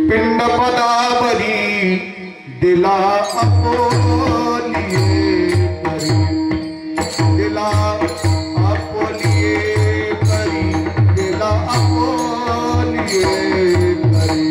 पिंड पदावरी दिला आपोलिये करी, दिला आपोलिये करी, दिला आपोलिये करी।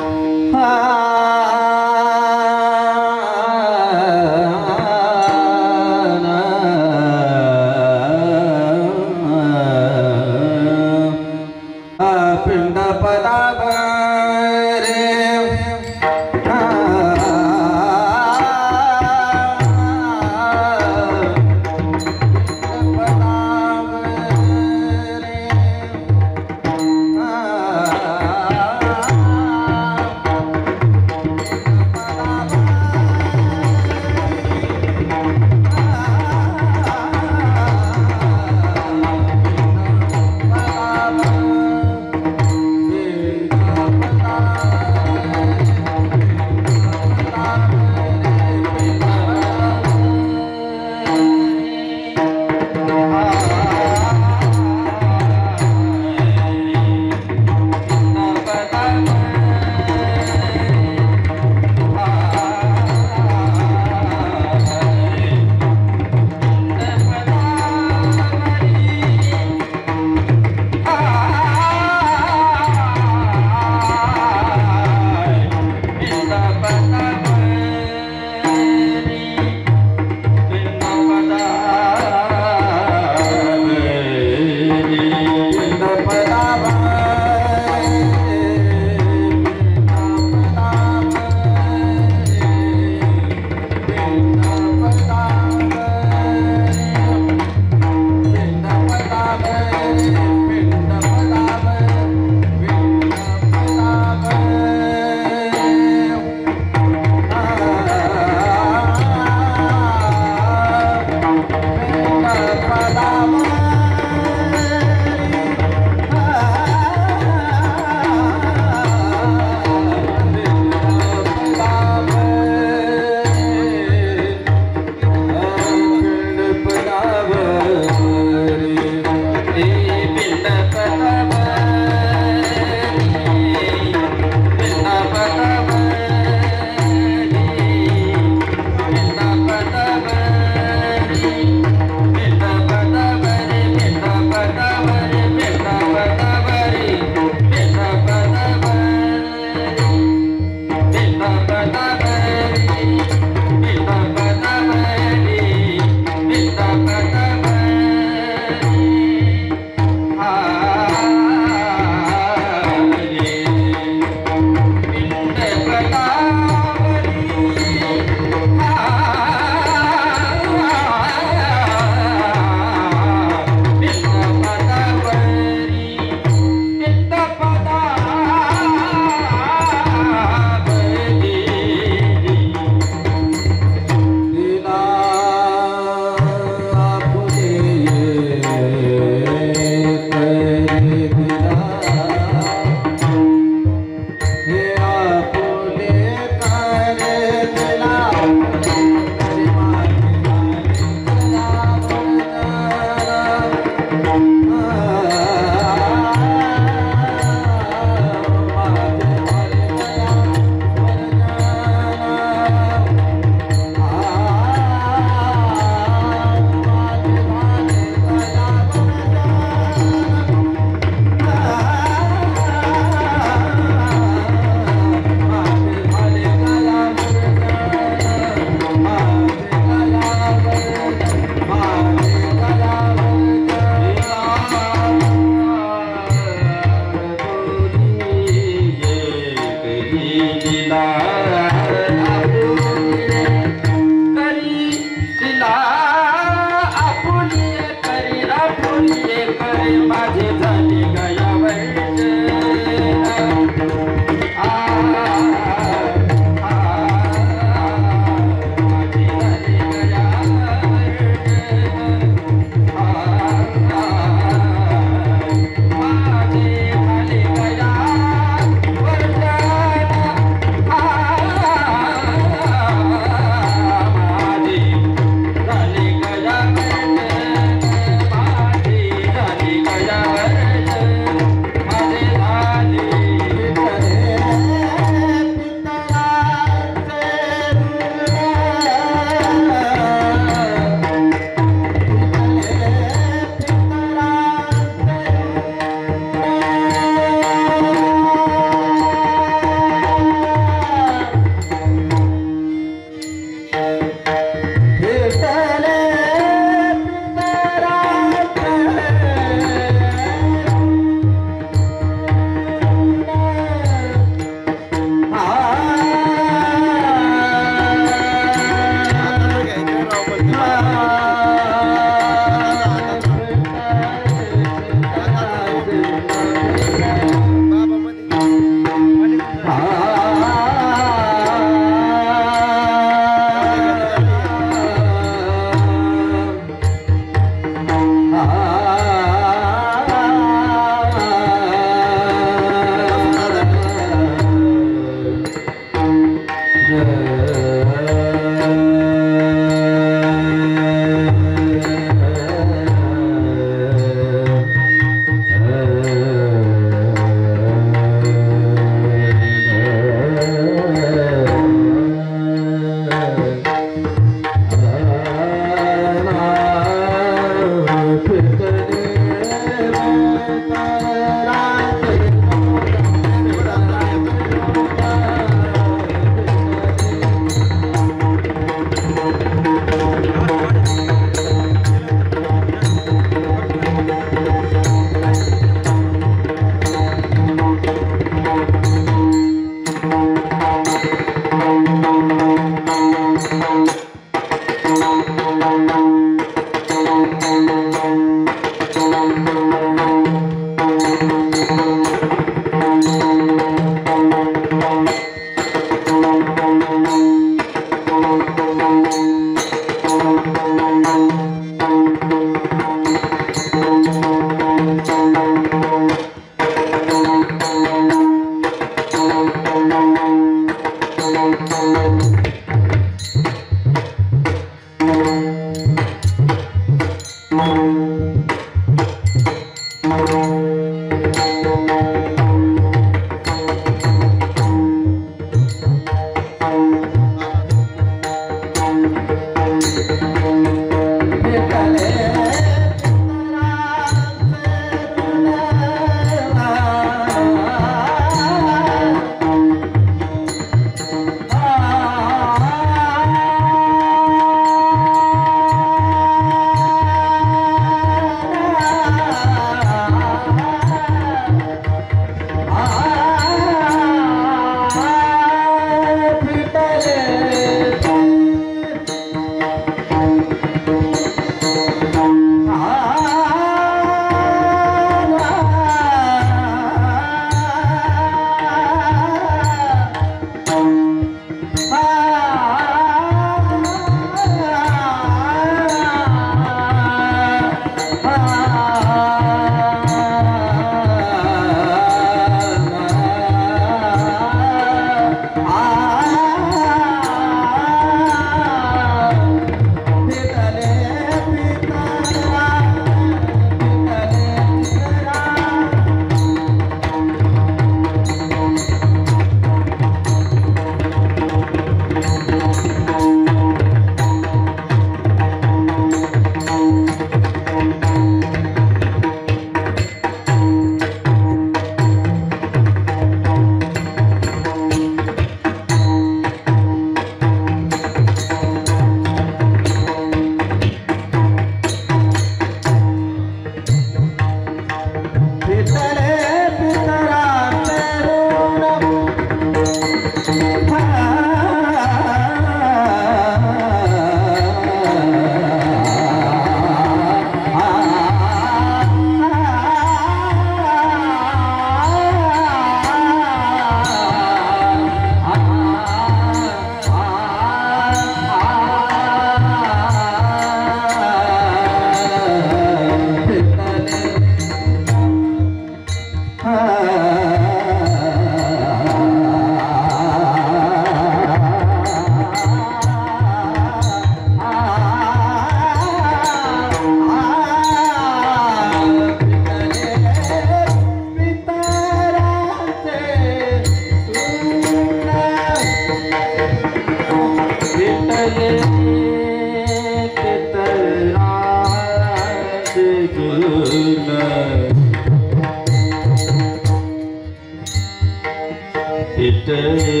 इटले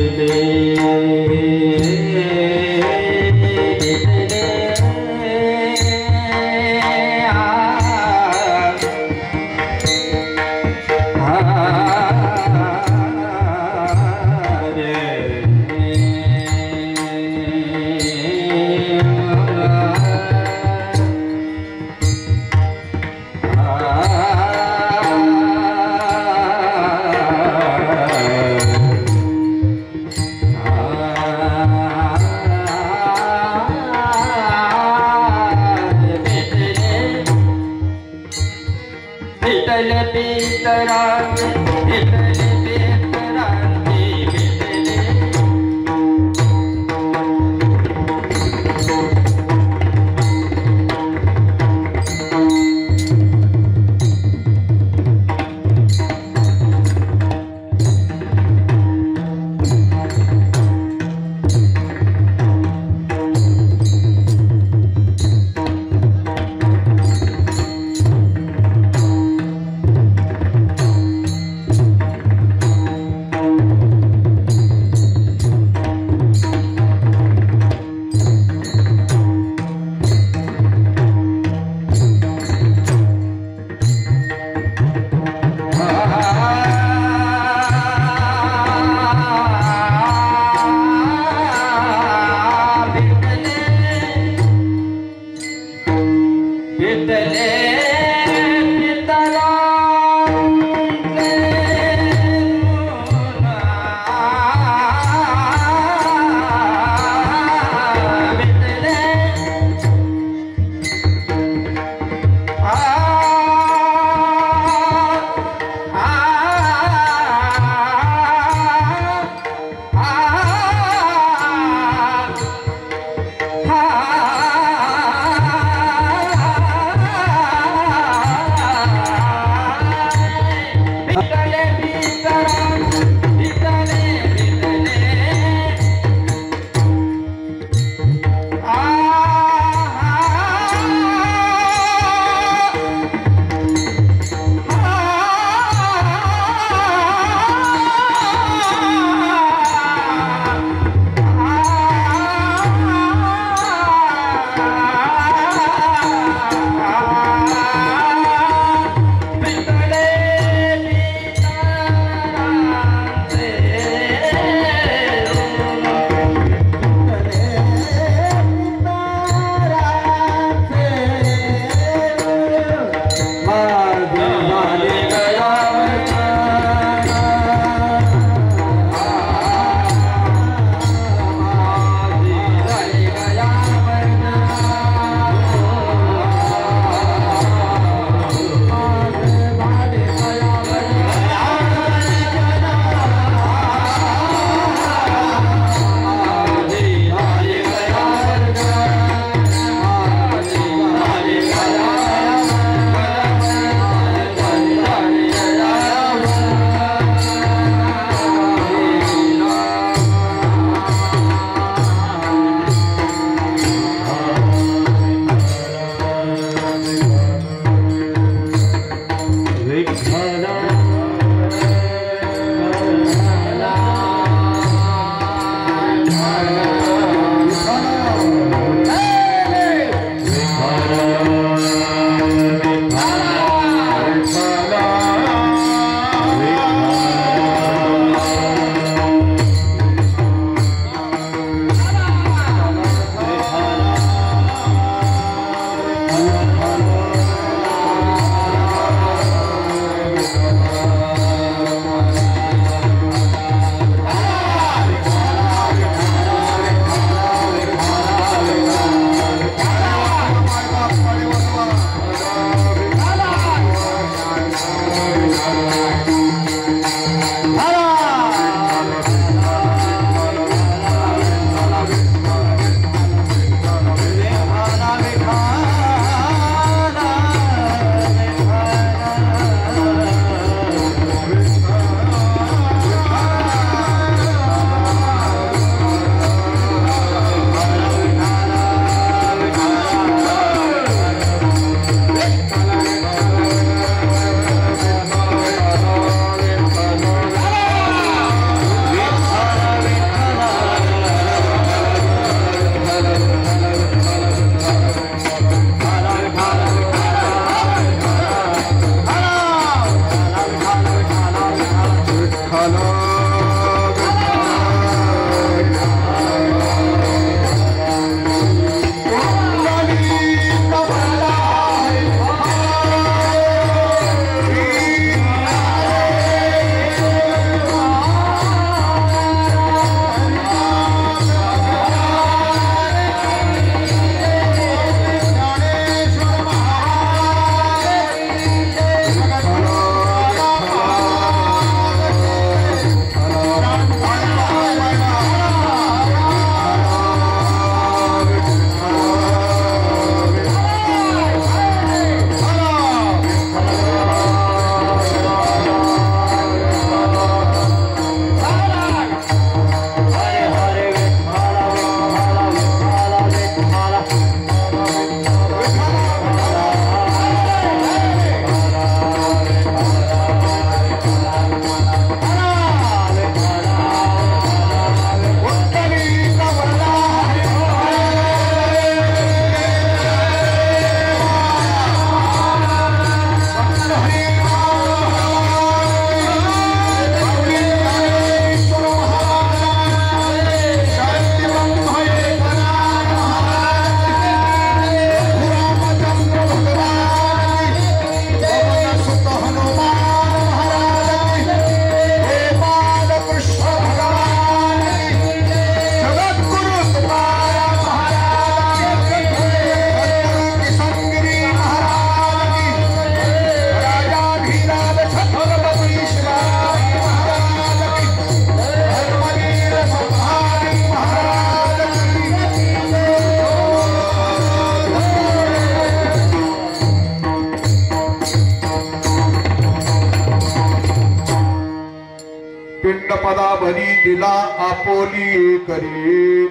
पदाभरी दिला आपोली करी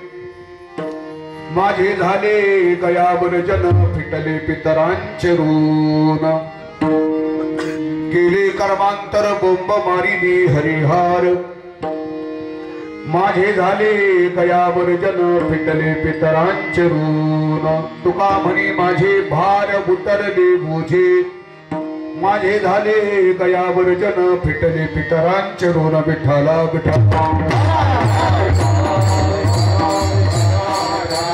माझे झाले गयावर जन फिटले पितरांचे ऋण केले कर्मांतर बोंब मारिली हरिहार माझे झाले गयावर जन फिटले पितरांचे ऋण तुका म्हणे माझे भार उतरले बोझे माझे झाले गयावर जन फिटले पितरांचे ऋण विठ्ठला विठ्ठला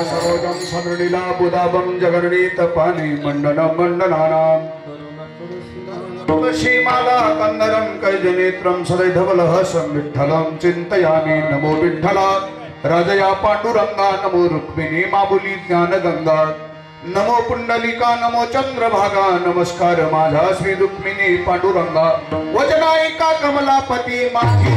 सरोजम समरणीला बुदाबम जगरणीत पाणी मंडन मंडनानाम तुलसीमाला कंदरं कैजनेत्रं सदैधवलहसं विठ्ठलं चिन्तयामि नमो विठ्ठला राजया पांडुरंगा नमो रुक्मिणी माबुली ज्ञानगंगा नमो पुंडलिका नमो चंद्रभागा नमस्कार माझा श्री रुक्मिणी पांडुरंगा वचनायिका कमलापती माझी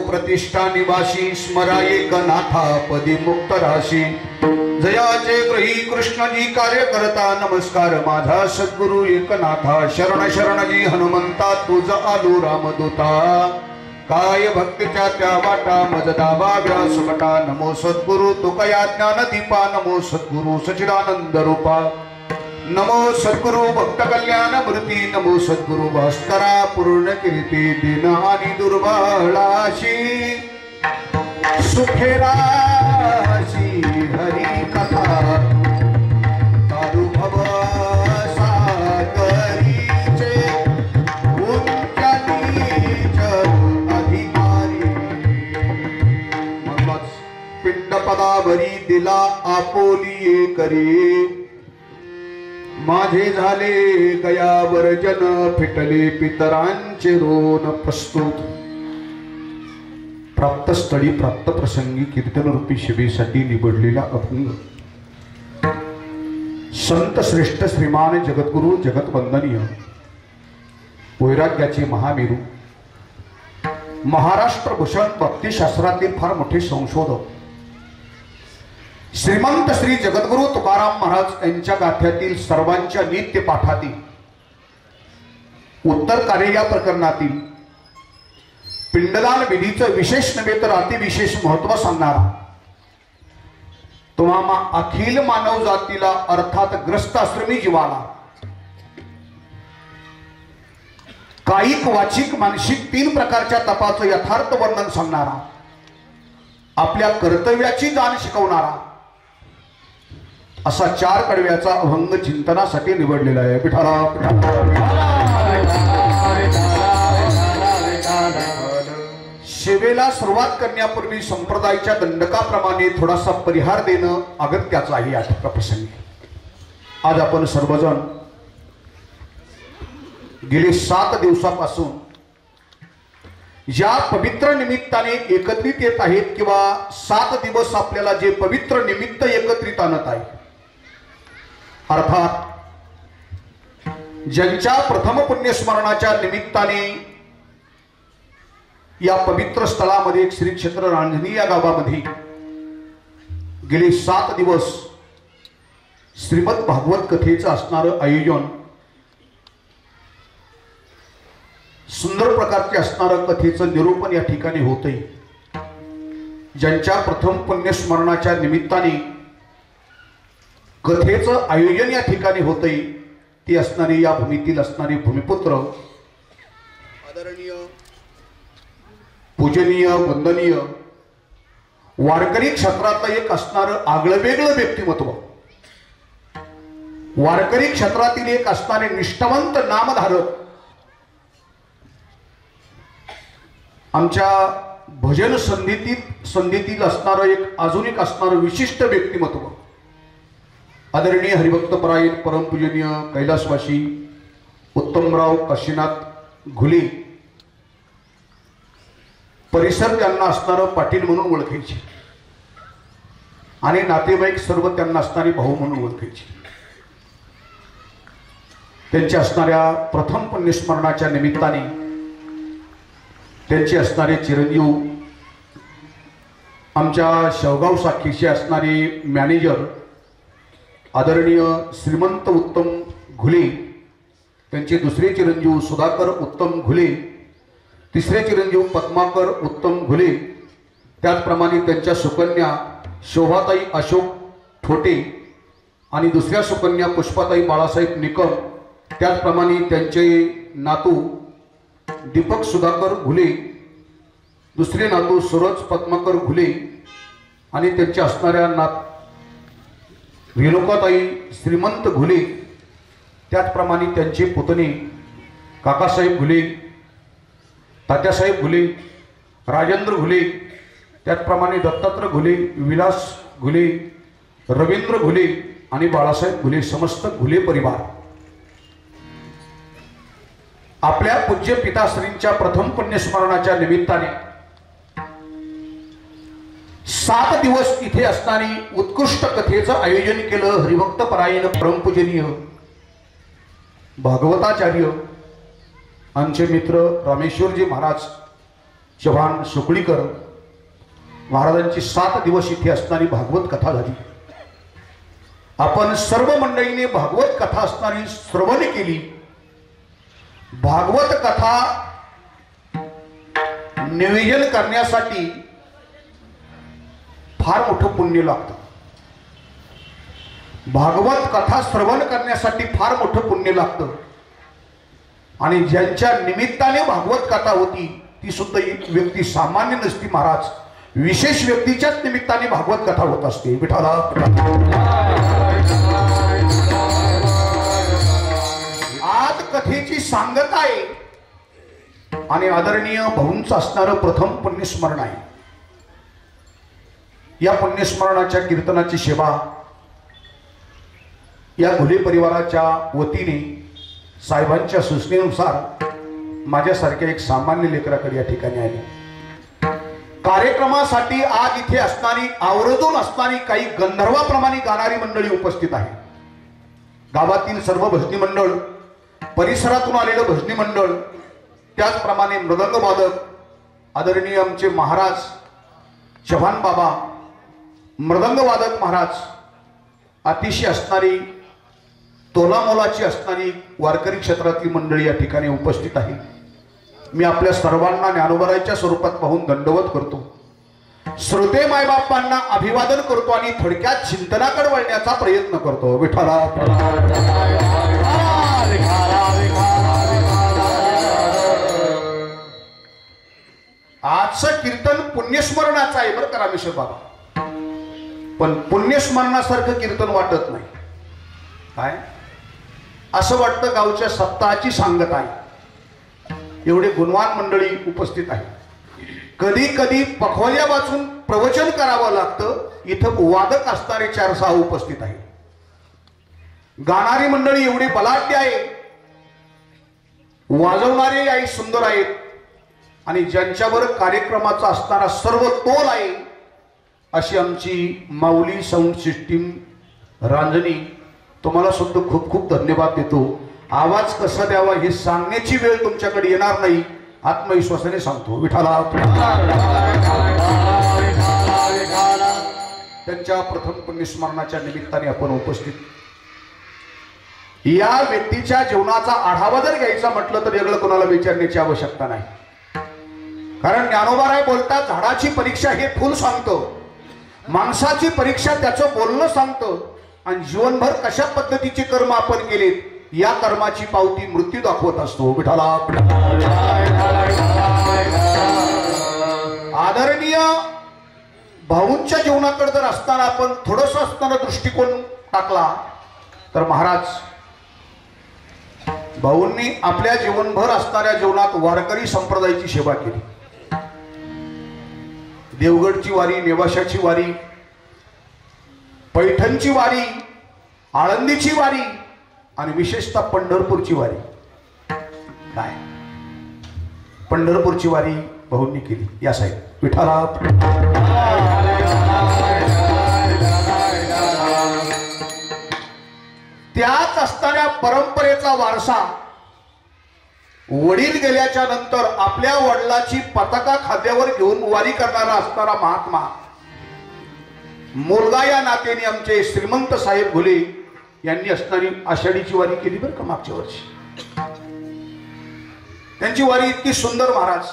प्रतिष्ठा निवासी स्मराये गनाथा पदी मुक्त राशी जयाचे ग्रही कृष्णजी कार्य करता नमस्कार माझा सद्गुरु एकनाथा शरण शरणजी हनुमंता तुझ आलो रामदूता काय भक्तीच्या त्या वाटा मज दाबा व्यासवटा नमो सद्गुरु तुकया ज्ञान दीपा नमो सद्गुरु सचिदानंद रूपा नमो सद्गुरु भक्त कल्याण मूर्ती नमो सद्गुरु भास्करा पूर्ण कीर्ती दीन आणि दुर्बळाशी सुखेराशी हरी कथा तारुभव सागरीचे उच्चनीच अधिकारी म्हणूनच पिंड पदावरी दिला आपोली करी माझे झाले गयावर जन फिटले पितरांचे ऋण प्रस्तुत प्राप्त स्थळी प्राप्त प्रसंगी कीर्तन रूपी शिबेसाठी निवडलेला अभंग संत श्रेष्ठ श्रीमान जगद्गुरु जगतवंदनीय वैराग्याचे महामेरू महाराष्ट्र भूषण भक्तिशास्त्रातील फार मोठे संशोधक श्रीमंत श्री जगद्गुरु तुकाराम महाराज यांच्या गाथ्यातील सर्वांच्या नित्य पाठातील उत्तर कार्य या प्रकरणातील पिंडदान विधीचं विशेष नव्हे तर अतिविशेष महत्व सांगणारा तुम्हा अखिल मानव जातीला अर्थात ग्रस्त आश्रमी जीवाला कायिक वाचिक मानसिक तीन प्रकारच्या तपाचं यथार्थ वर्णन सांगणारा आपल्या कर्तव्याची जाण शिकवणारा असा चार कडव्याचा अभंग चिंतनासाठी निवडलेला आहे विठ्ठला सेवेला सुरुवात करण्यापूर्वी संप्रदायाच्या दंडकाप्रमाणे थोडासा परिहार देणं अगत्याचं आहे या प्रसंगी आज आपण सर्वजण गेले 7 दिवसापासून ज्या पवित्र निमित्ताने एकत्रित येत आहेत किंवा 7 दिवस आपल्याला जे पवित्र निमित्त एकत्रित आणत आहे अर्थात ज्यांच्या प्रथम पुण्यस्मरणाच्या निमित्ताने या पवित्र स्थळामध्ये श्री क्षेत्र रांजणी या गावामध्ये गेले 7 दिवस श्रीमद भागवत कथेचं असणारं आयोजन सुंदर प्रकारचे असणारं कथेचं निरूपण या ठिकाणी होते ज्यांच्या प्रथम पुण्यस्मरणाच्या निमित्ताने कथेचं आयोजन या ठिकाणी होते ती असणारी या भूमीतील असणारे भूमिपुत्र आदरणीय पूजनीय वंदनीय वारकरी क्षेत्रातलं एक असणारं आगळंवेगळं व्यक्तिमत्व, वारकरी क्षेत्रातील एक असणारे निष्ठावंत नामधारक, आमच्या भजन संधीतील असणारं एक आधुनिक असणारं विशिष्ट व्यक्तिमत्व, आदरणीय हरिभक्तपरायण परमपूजनीय कैलासवासी उत्तमराव काशीनाथ घुले, परिसर त्यांना असणारं पाटील म्हणून ओळखायचे आणि नातेवाईक सर्व त्यांना असणारे भाऊ म्हणून ओळखायचे. त्यांच्या असणाऱ्या प्रथम पुण्यस्मरणाच्या निमित्ताने त्यांचे असणारे चिरंजीव, आमच्या शेवगाव शाखेचे असणारे मॅनेजर आदरणीय श्रीमंत उत्तम घुले, त्यांचे दुसरे चिरंजीव सुधाकर उत्तम घुले, तिसरे चिरंजीव पद्माकर उत्तम घुले, त्याचप्रमाणे त्यांच्या सुकन्या शोभाताई अशोक ठोटे आणि दुसऱ्या सुकन्या पुष्पाताई बाळासाहेब निकम, त्याचप्रमाणे त्यांचे नातू दीपक सुधाकर घुले, दुसरे नातू सूरज पद्माकर घुले आणि त्यांच्या असणाऱ्या रेणुकाताई श्रीमंत घुले, त्याचप्रमाणे त्यांचे पुतणे काकासाहेब घुले, तात्यासाहेब घुले, राजेंद्र घुले, त्याचप्रमाणे दत्तात्रय घुले, विलास घुले, रवींद्र घुले आणि बाळासाहेब घुले, समस्त घुले परिवार आपल्या पूज्य पिताश्रींच्या प्रथम पुण्यस्मरणाच्या निमित्ताने 7 दिवस इथे असणारी उत्कृष्ट कथेचं आयोजन केलं. हरिभक्तपरायण परमपूजनीय भागवताचार्य आमचे मित्र रामेश्वरजी महाराज चव्हाण सुकळीकर महाराजांची 7 दिवस इथे असणारी भागवत कथा झाली. आपण सर्व मंडळीने भागवत कथा असणारी श्रवण केली. भागवत कथा निवेदन करण्यासाठी फार मोठं पुण्य लागतं. भागवत कथा श्रवण करण्यासाठी फार मोठं पुण्य लागतं आणि ज्यांच्या निमित्ताने भागवत कथा होती ती सुद्धा एक व्यक्ती सामान्य नसती महाराज, विशेष व्यक्तीच्याच निमित्ताने भागवत कथा होत असते. विठाला आज कथेची सांगता आहे आणि आदरणीय भाऊंचं असणारं प्रथम पुण्यस्मरण आहे. या पुण्यस्मरणाच्या कीर्तनाची सेवा या घुले परिवाराच्या वतीने साहेबांच्या सूचनेनुसार माझ्यासारख्या एक सामान्य लेकराकडे या ठिकाणी आली. कार्यक्रमासाठी आज इथे असणारी आवर्जून असणारी काही गंधर्वाप्रमाणे गाणारी मंडळी उपस्थित आहे. गावातील सर्व भजनी मंडळ, परिसरातून आलेलं भजनी मंडळ, त्याचप्रमाणे मृदंग वादक आदरणीय आमचे महाराज चव्हाण बाबा मृदंग वादक महाराज, अतिशय असणारी तोलामोलाची असणारी वारकरी क्षेत्रातील मंडळी या ठिकाणी उपस्थित आहे. मी आपल्या सर्वांना ज्ञानोबराच्या स्वरूपात पाहून दंडवत करतो, श्रोते मायबापांना अभिवादन करतो आणि थोडक्यात चिंतनाकडे वळण्याचा प्रयत्न करतो. विठ्ठला आजचं कीर्तन पुण्यस्मरणाचं आहे बरं का रामेश्वर बाबा, पण पुण्यस्मरणासारखं कीर्तन वाटत नाही. काय असं वाटतं गावच्या सप्ताहाची सांगत आहे. एवढे गुणवान मंडळी उपस्थित आहे. कधी कधी पखवाल्या वाचून प्रवचन करावं लागतं. इथं वादक असणारे 4-6 उपस्थित आहे. गाणारी मंडळी एवढी बलाढ्य आहे, वाजवणारे आई सुंदर आहेत आणि ज्यांच्यावर कार्यक्रमाचा असणारा सर्व तोल आहे अशी आमची माऊली साऊंड सिस्टीम रांजणी, तुम्हाला सुद्धा खूप खूप धन्यवाद देतो. आवाज कसा द्यावा हे सांगण्याची वेळ तुमच्याकडे येणार नाही, आत्मविश्वासाने सांगतो. विठाला त्यांच्या प्रथम पुण्यस्मरणाच्या निमित्ताने आपण उपस्थित. या व्यक्तीच्या जीवनाचा आढावा जर घ्यायचा म्हटलं तर वेगळं कोणाला विचारण्याची आवश्यकता नाही. कारण ज्ञानोबाराय बोलतात, झाडाची परीक्षा हे फुल सांगतो, माणसाची परीक्षा त्याचं बोलणं सांगतं आणि जीवनभर कशा पद्धतीचे कर्म आपण केले या कर्माची पावती मृत्यू दाखवत असतो. विठाला. आदरणीय भाऊंच्या जीवनाकडे जर असताना आपण थोडस असताना दृष्टिकोन टाकला तर महाराज भाऊंनी आपल्या जीवनभर असणाऱ्या जीवनात वारकरी संप्रदायाची सेवा केली. देवगडची वारी, नेवाशाची वारी, पैठणची वारी, आळंदीची वारी आणि विशेषतः पंढरपूरची वारी. काय पंढरपूरची वारी भाऊंनी केली. या साहेब विठाला. त्याच असणाऱ्या परंपरेचा वारसा वडील गेल्याच्या नंतर आपल्या वडिलाची पताका खांद्यावर घेऊन वारी करणारा असणारा महात्मा मुलगा या नात्याने आमचे श्रीमंत साहेब घुले यांनी असणारी आषाढीची वारी केली बरं का मागच्या वर्षी. त्यांची वारी इतकी सुंदर महाराज.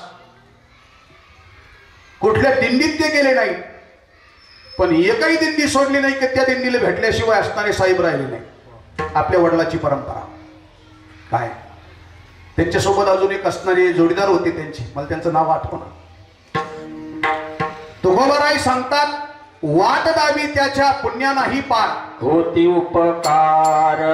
कुठल्या दिंडीत ते गेले नाही पण एकही दिंडी सोडली नाही की त्या दिंडीला भेटल्याशिवाय असणारे साहेब राहिले नाही. आपल्या वडिलाची परंपरा. काय त्यांच्यासोबत अजून एक असणारे जोडीदार होते त्यांचे, मला त्यांचं नाव आठवना. तुकोबाराय सांगतात वाट दावी त्याच्या पुण्या नाही पार होती उपकार.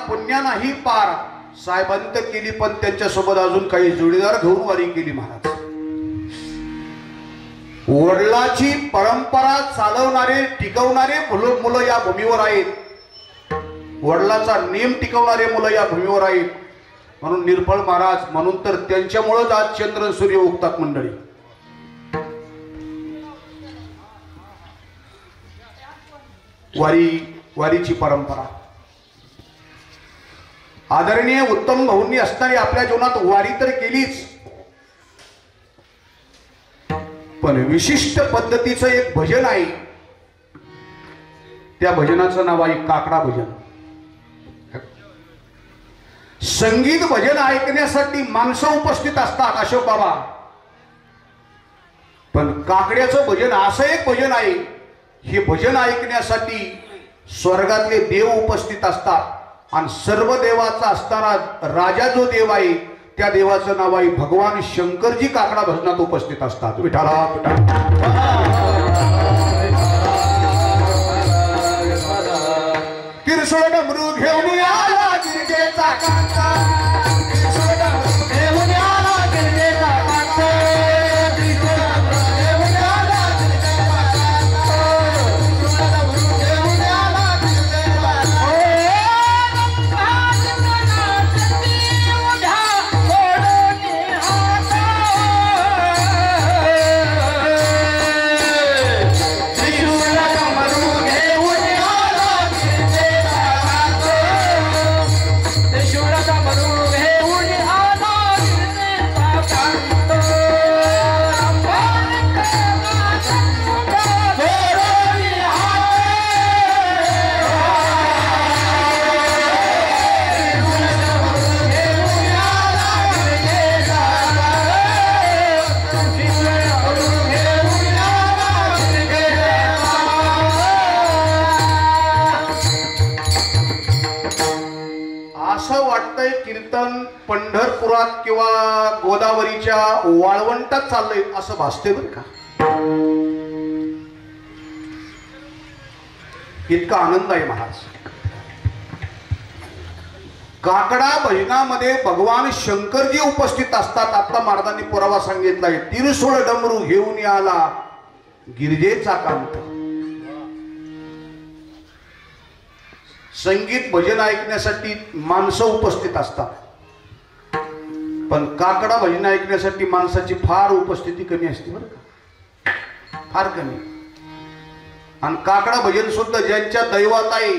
पुण्या नाही पार साहेबांत केली पण त्यांच्यासोबत अजून काही जोडीदार घेऊन वारी केली महाराज. वडिलाची परंपरा चालवणारे टिकवणारे मुलं या भूमीवर आहेत. वडिलाचा नेम टिकवणारे मुलं या भूमीवर आहेत. म्हणून निर्फळ महाराज म्हणून तर त्यांच्यामुळेच आज चंद्र सूर्य उगतात मंडळी. वारीची परंपरा. आदरणीय उत्तम भाऊंनी असणारी आपल्या जीवनात वारी तर केलीच पण विशिष्ट पद्धतीचं एक भजन आहे. त्या भजनाचं नाव आहे काकडा भजन. संगीत भजन ऐकण्यासाठी माणसं उपस्थित असतात अशोक बाबा, पण काकड्याचं भजन असं एक भजन आहे. हे भजन ऐकण्यासाठी स्वर्गातले देव उपस्थित असतात आणि सर्व देवाचा असताना राजा जो देव आहे त्या देवाचं नाव आहे भगवान शंकरजी काकडा भजनात उपस्थित असतात. विठाला. किरसोड डमरू घेऊन आला गिरजेचा काका. पंढरपुरात किंवा गोदावरीच्या वाळवंटात चाललंय असं भासते बरं का. इतका आनंद आहे महाराज. काकडा भजनामध्ये भगवान शंकरजी उपस्थित असतात. आता महाराजांनी पुरावा सांगितलाय. तिरसोळ डमरू घेऊन आला गिरजेचा कांत. संगीत भजन ऐकण्यासाठी माणसं उपस्थित असतात, पण काकडा भजन ऐकण्यासाठी माणसाची फार उपस्थिती कमी असते बरं का, फार कमी. आणि काकडा भजन सुद्धा ज्यांच्या दैवात आहे,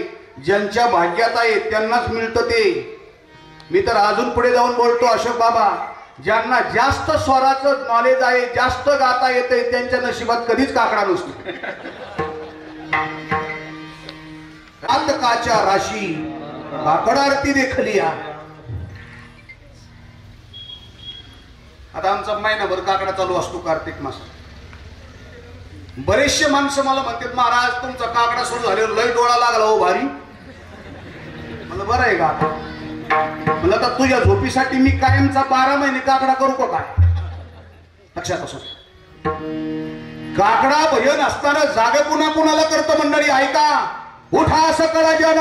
ज्यांच्या भाग्यात आहे त्यांनाच मिळतं ते. मी तर अजून पुढे जाऊन बोलतो, अशोक बाबा, ज्यांना जास्त स्वराचं नॉलेज आहे, जास्त गाता येते, त्यांच्या नशिबात कधीच काकडा नसतो. कातकाच्या राशी काकडारती देखलिया. आता आमचा महिनाभर काकडा चालू असतो कार्तिक मासात. बरेचसे माणसं मला म्हणतात, महाराज तुमचा काकडा सुरू झाल्यावर लय डोळा लागला हो भारी. मला बरं आहे का आता, मला तर तुझ्या झोपीसाठी मी कायमचा 12 महिने काकडा करू का काय. लक्षात असो, काकडा भजन असताना जागे कुणा कुणाला करतो मंडळी ऐका. उठा सकळ जन,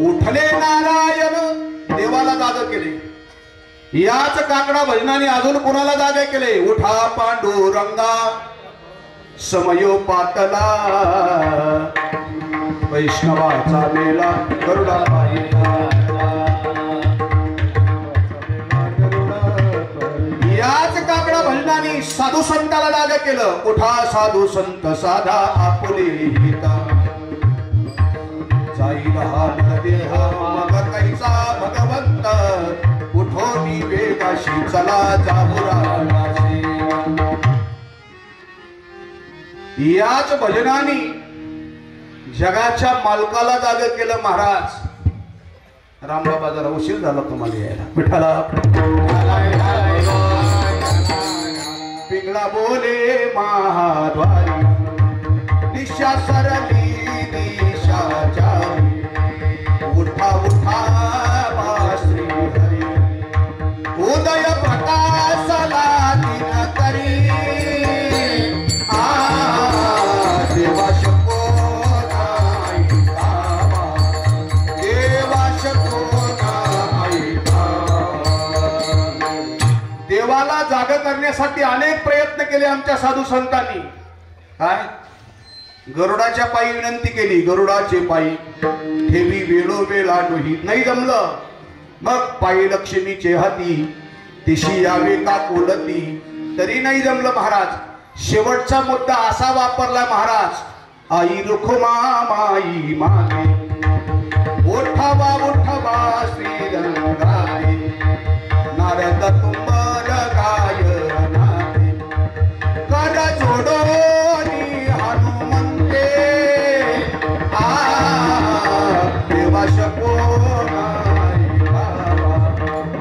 उठले नारायण, देवाला जाग केले. याच काकडा भजनाने अजून कुणाला जागे केले. उठा पांडुरंगा समयो पातला, वैष्णवाचा मेला गरुडा पाहिला. याच काकडा भजनाने साधू संताला जागे केलं. उठा साधू संत साधा आपुले हिता, जाईल हात देह मग कैसा भगवंत, उठोनी वेगाशी चला जामुराशी. याच भजनाने जगाच्या मालकाला जाग केलं महाराज. रामबाबा जरा उशीर झाला तुम्हाला यायला. विठाला पिंगळा बोले महाद्वारी, दिशा सरली दिशा जारी. उठा उठा श्री हरी, उदय प्रकाशला दिन करी. देवा शको नाही कावा, देवा शको नाही कावा. देवाला जाग करण्यासाठी अनेक प्रयत्न केले आमच्या साधू संतांनी. काय गरुडाच्या पायी विनंती केली, गरुडाचे पायी ठेवी वेळोवेळा डोही. नाही जमलं, मग पायी लक्ष्मीचे हाती, तिशी यावे का कोलती. तरी नाही जमलं महाराज. शेवटचा मुद्दा असा वापरला महाराज, आई रुखमा माई मागे. उठावा उठावा श्रीरंगाई, नारद तुंबर गायनाते. कर जोडोनी हनुमंते, देवा शको नाही बाबा,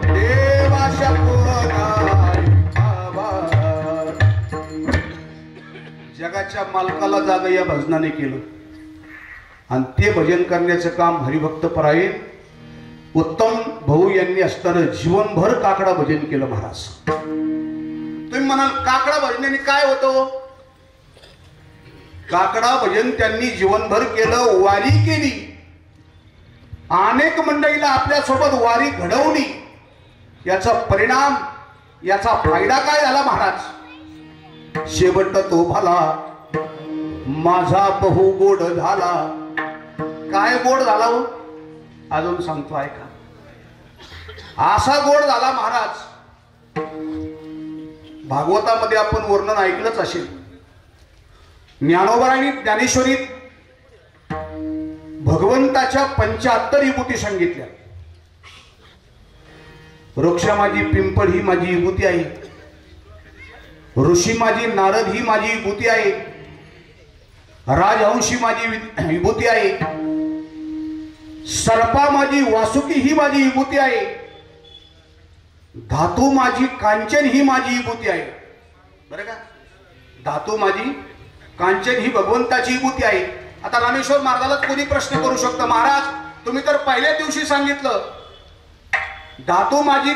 देवा शको नाही बाबा. जगाच्या मालकाला जाग या भजनाने केलं. आणि ते भजन करण्याचं काम हरिभक्त परायण उत्तम भाऊ यांनी असताना जीवनभर काकडा भजन केलं महाराज. तुम्ही म्हणाल काकडा भजनाने काय होतं. काकडा भजन त्यांनी जीवनभर केलं, वारी केली, अनेक मंडळीला आपल्या सोबत वारी घडवली. याचा परिणाम, याचा फायदा काय झाला महाराज. शेवट तो भला माझा बहु गोड झाला. काय गोड झाला हो, अजून सांगतो ऐका. असा गोड झाला महाराज. भागवतामध्ये आपण वर्णन ऐकलंच असेल. ज्ञानोबरांनी ज्ञानेश्वरीत भगवंताच्या 75 विभूती सांगितल्या. वृक्ष माझी पिंपळ ही माझी विभूती आहे, ऋषी माझी नारद ही माझी विभूती आहे, राजहंशी माझी विभूती आहे, सर्पा माझी वासुकी ही माझी विभूती आहे, धातू माझी कांचन ही माझी विभूती आहे. बरं का, धातू माझी कांचन ही भगवंताची विभूती आहे. आता रामेश्वर महाराजालाच कोणी प्रश्न करू शकतो, महाराज तुम्ही तर पहिल्या दिवशी सांगितलं धातू माझी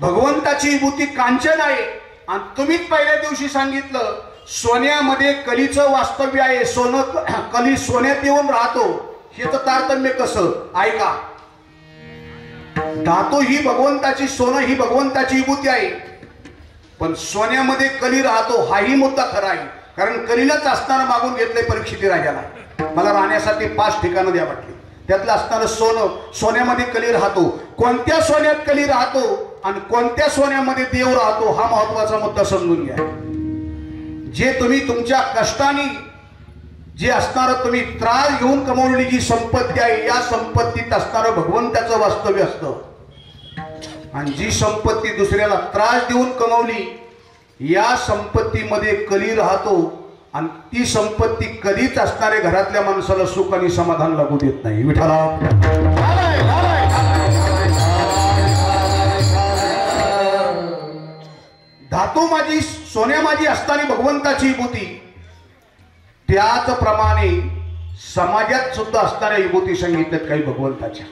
भगवंताची विभूती कांचन आहे, आणि तुम्हीच पहिल्या दिवशी सांगितलं सोन्यामध्ये कलीचं वास्तव्य आहे, सोनं कली सोन्यात येऊन राहतो. हे तर तारतम्य कसं. ऐका, धातू ही भगवंताची, सोनं ही भगवंताची विभूती आहे, पण सोन्यामध्ये कली राहतो हाही मुद्दा खरा आहे. कारण कलीलाच असताना मागून घेतले परीक्षित राजाला, मला राहण्यासाठी 5 ठिकाणं द्या म्हटली. त्यातलं असणारं सोनं, सोन्यामध्ये कली राहतो, कोणत्या सोन्यात कली राहतो आणि कोणत्या सोन्यामध्ये देव राहतो हा महत्वाचा मुद्दा समजून घ्या. जे तुम्ही तुमच्या कष्टाने जे असणारं तुम्ही त्रास घेऊन कमवलेली जी संपत्ती आहे, या संपत्तीत असणारं भगवंताचं वास्तव्य असतं. आणि जी संपत्ती दुसऱ्याला त्रास देऊन कमवली, या संपत्तीमध्ये कली राहतो आणि ती संपत्ती कधीच असणाऱ्या घरातल्या माणसाला सुख आणि समाधान लागू देत नाही. विठ्ठला धातू माझी, सोन्या माझी असताना भगवंताची विभूती, त्याचप्रमाणे समाजात सुद्धा असणाऱ्या विभूती सांगितल्यात काही भगवंताच्या.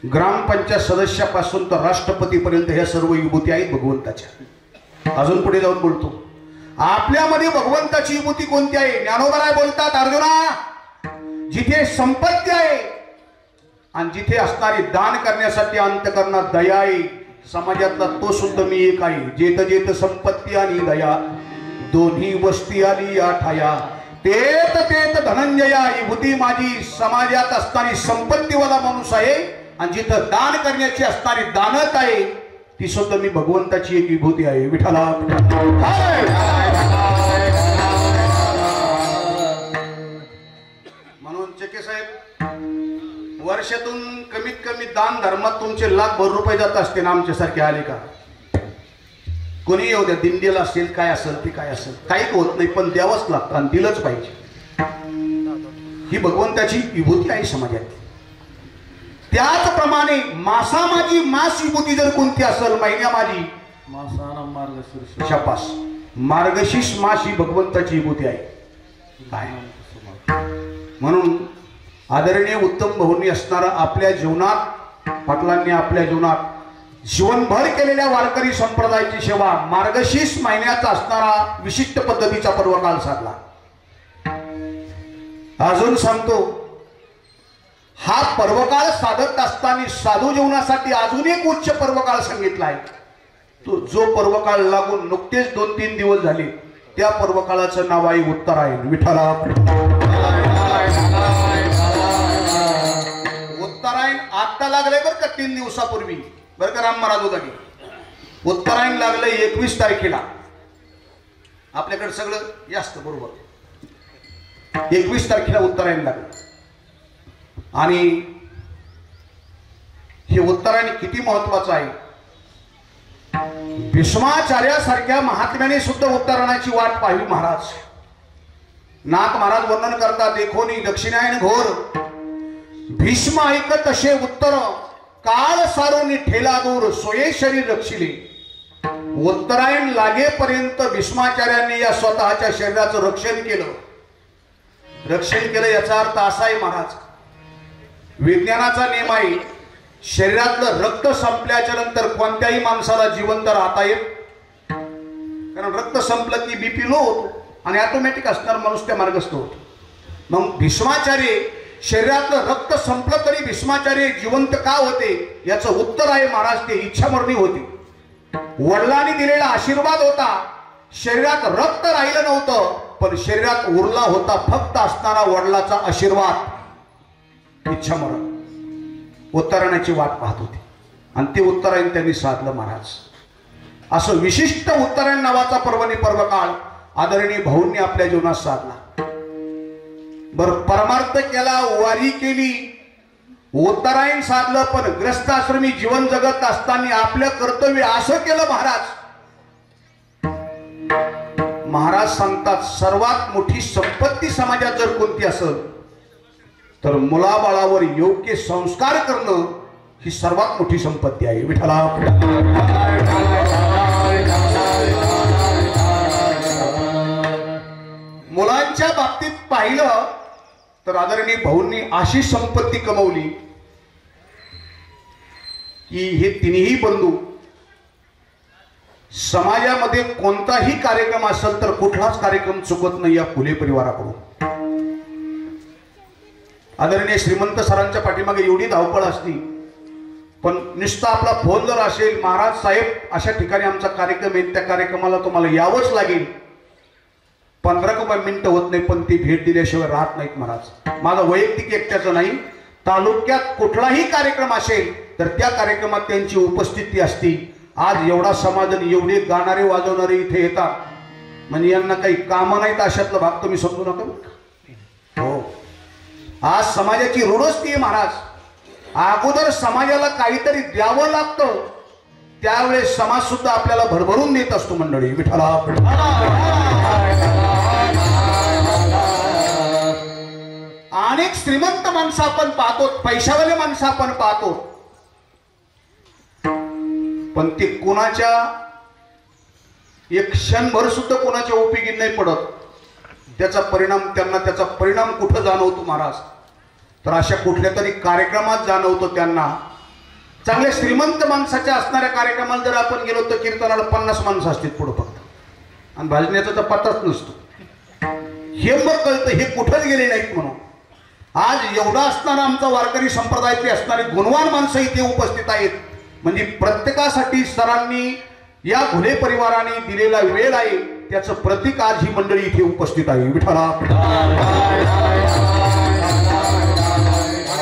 ग्रामपंचायत सदस्यापासून तर राष्ट्रपतीपर्यंत ह्या सर्व विभूती आहेत भगवंताच्या. अजून पुढे जाऊन बोलतो, आपल्यामध्ये भगवंताची विभूती कोणती आहे? ज्ञानोबराय बोलतात, अर्जुना, जिथे संपत्ती आहे आणि जिथे असणारी दान करण्यासाठी अंतकरणात दया आहे, समाजातला तो सुद्धा मी एक आहे. जेत जेत संपत्ती आणि दया, दोन्ही वस्ती आली या ठाया, तेत तेत धनंजया. विभूती माझी समाजात असणारी संपत्तीवाला माणूस आहे आणि जिथं दान करण्याची असणारी दानत आहे, ती सुद्धा मी भगवंताची एक विभूती आहे. विठ्ठला म्हणून चेके साहेब, वर्षातून कमीत कमी दान धर्मात तुमचे लाखभर रुपये जात असते ना, आमच्यासारखे आले का? कोणी येऊ द्या, दिंडीला असेल काय असेल ते काय असेल, काही होत नाही, पण द्यावंच लागतं आणि दिलंच पाहिजे. ही भगवंताची विभूती आहे समाजात. त्याचप्रमाणे मासा माझी मास विभूती जर कोणती असेल, महिन्या माझी मार्गशीर्ष, शाबास, मार्गशीर्ष मास ही भगवंताची विभूती आहे. काय म्हणून आदरणीय उत्तम भाऊंनी असणारा आपल्या जीवनात, पाटलांनी आपल्या जीवनात जीवनभर केलेल्या वारकरी संप्रदायाची सेवा, मार्गशीर्ष महिन्याचा असणारा विशिष्ट पद्धतीचा पर्वकाळ साधला. अजून सांगतो, हा पर्वकाळ साधत असताना साधू जीवनासाठी अजून एक उच्च पर्वकाळ सांगितला आहे. तो जो पर्वकाळ लागून नुकतेच 2-3 दिवस झाले, त्या पर्वकाळाचं नाव आहे उत्तरायण. विठ्ठला उत्तरायण आता लागलंय बरं का, 3 दिवसापूर्वी बरं का, राम महाराज होता की. उत्तरायण लागलंय 21 तारखेला. आपल्याकडे सगळं जास्त बरोबर, 21 तारखेला उत्तरायण लागलं. आणि हे उत्तरायण किती महत्वाचं आहे. भीष्माचार्यासारख्या महात्म्याने सुद्धा उत्तरायणाची वाट पाहिली महाराज. नाथ महाराज वर्णन करतात, देखोनी दक्षिणायन घोर, भीष्म ऐकत असे उत्तर, काळ सारोनी ठेला दूर, सोये शरीर रक्षिले. उत्तरायण लागेपर्यंत भीष्माचार्यांनी या स्वतःच्या शरीराचं रक्षण केलं. रक्षण केलं याचा अर्थ असा आहे महाराज, विज्ञानाचा नियम आहे, शरीरातलं रक्त संपल्याच्या नंतर कोणत्याही माणसाला जिवंत राहता येत, कारण रक्त संपलं की बीपी लो होतो आणि ऑटोमॅटिक असणार माणूस त्या मार्गस्थ होतो. मग भीष्माचार्य शरीरातलं रक्त संपलं तरी भीष्माचार्य जिवंत का होते याचं उत्तर आहे महाराज, ते इच्छामरणी होती. वडिलांनी दिलेला आशीर्वाद होता, शरीरात रक्त राहिलं नव्हतं, पण शरीरात उरला होता फक्त असणारा वडिलाचा आशीर्वाद. इच्छामरण उत्तरायणाची वाट पाहत होती आणि ते उत्तरायण त्यांनी साधलं महाराज. असं विशिष्ट उत्तरायण नावाचा पर्वकाळ आदरणीय भाऊंनी आपल्या जीवनात साधला. बरं, परमार्थ केला, वारी केली, उत्तरायण साधलं, पण ग्रस्ताश्रमी जीवन जगत असताना आपलं कर्तव्य असं केलं महाराज. महाराज सांगतात, सर्वात मोठी संपत्ती समाजात जर कोणती असेल तर मुलाबाळावर योग्य संस्कार करणं ही सर्वात मोठी संपत्ती आहे. विठ्ठला मुलांच्या बाबतीत पाहिलं तर आदरणीय भाऊंनी अशी संपत्ती कमवली की हे तिन्ही बंधू समाजामध्ये कोणताही कार्यक्रम असेल तर कुठलाच कार्यक्रम चुकत नाही या फुले परिवाराकडून. आदरणीय श्रीमंत सरांच्या पाठीमागे एवढी धावपळ असती, पण नुसता आपला फोन जर असेल, महाराज साहेब अशा ठिकाणी आमचा कार्यक्रम आहे, त्या कार्यक्रमाला तुम्हाला यावंच लागेल, 15 मिनिटं होत नाही पण ती भेट दिल्याशिवाय राहत नाहीत महाराज. माझा वैयक्तिक एकट्याचं नाही, तालुक्यात कुठलाही कार्यक्रम असेल तर त्या कार्यक्रमात त्यांची उपस्थिती असती. आज एवढा समाज आणि एवढे गाणारे वाजवणारे इथे येतात म्हणजे यांना काही कामं नाहीत अशातला भाग तुम्ही समजू नका. हो, आज समाजाची रूढच ती महाराज. अगोदर समाजाला काहीतरी द्यावं लागतं, त्यावेळेस समाज सुद्धा आपल्याला भरभरून देत असतो. मंडळी विठ्ठला. अनेक श्रीमंत माणसं आपण पाहतो, पैशावाले माणसं आपण पाहतो, पण ते कोणाच्या एक क्षणभर सुद्धा कोणाच्या उपयोगी नाही पडत. त्याचा परिणाम कुठं जाणवतो महाराज, तर अशा कुठल्या तरी कार्यक्रमात जाणवतो त्यांना. चांगल्या श्रीमंत माणसाच्या असणाऱ्या कार्यक्रमाला जर आपण गेलो तर कीर्तनाला 50 माणसं असतील पुढं फक्त, आणि भाजण्याचा तर पत्ताच नसतो. हे मग कळतं हे कुठंच गेले नाहीत म्हणून. आज एवढा असणारा आमचा वारकरी संप्रदायातली असणारी गुणवान माणसं इथे उपस्थित आहेत, म्हणजे प्रत्येकासाठी सरांनी या घुले परिवाराने दिलेला वेळ आहे त्याचं प्रतीक आज ही मंडळी इथे उपस्थित आहे. विठ्ठला.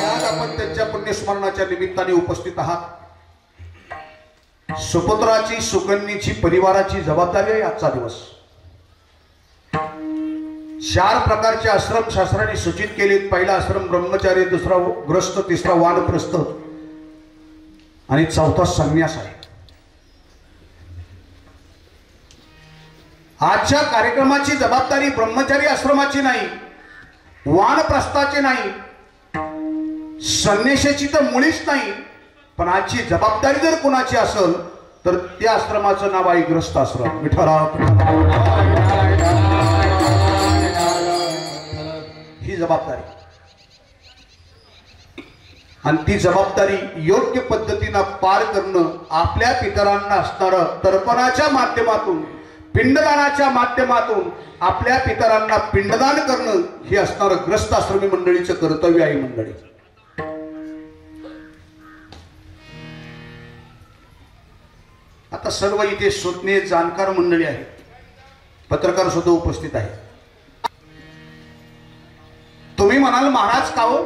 आज आपण त्यांच्या पुण्यस्मरणाच्या निमित्ताने उपस्थित आहात. सुपुत्राची सुकन्येची परिवाराची जबाबदारी आहे आजचा दिवस. 4 प्रकारचे आश्रम शास्त्राने सूचित केलेत. पहिला आश्रम ब्रह्मचारी, दुसरा ग्रस्त, तिसरा वानप्रस्थ आणि चौथा संन्यास आहे. आजच्या कार्यक्रमाची जबाबदारी ब्रह्मचारी आश्रमाची नाही, वानप्रस्थाची नाही, संन्यासाची तर मुळीच नाही. पण आजची जबाबदारी जर कोणाची असेल तर त्या आश्रमाचं नाव आहे ग्रस्त आश्रम. विठ्ठला. ही जबाबदारी, आणि ती जबाबदारी योग्य पद्धतीनं पार करणं, आपल्या पितरांना असणारं तर्पणाच्या माध्यमातून, पिंडदानाच्या माध्यमातून आपल्या पितरांना पिंडदान करणं हे असणारं ग्रस्त आश्रमी मंडळीचं कर्तव्य आहे. मंडळी, आता सर्व इथे सुज्ञ जाणकार मंडळी आहेत, पत्रकार सुद्धा उपस्थित आहे. तुम्ही म्हणाल महाराज का हो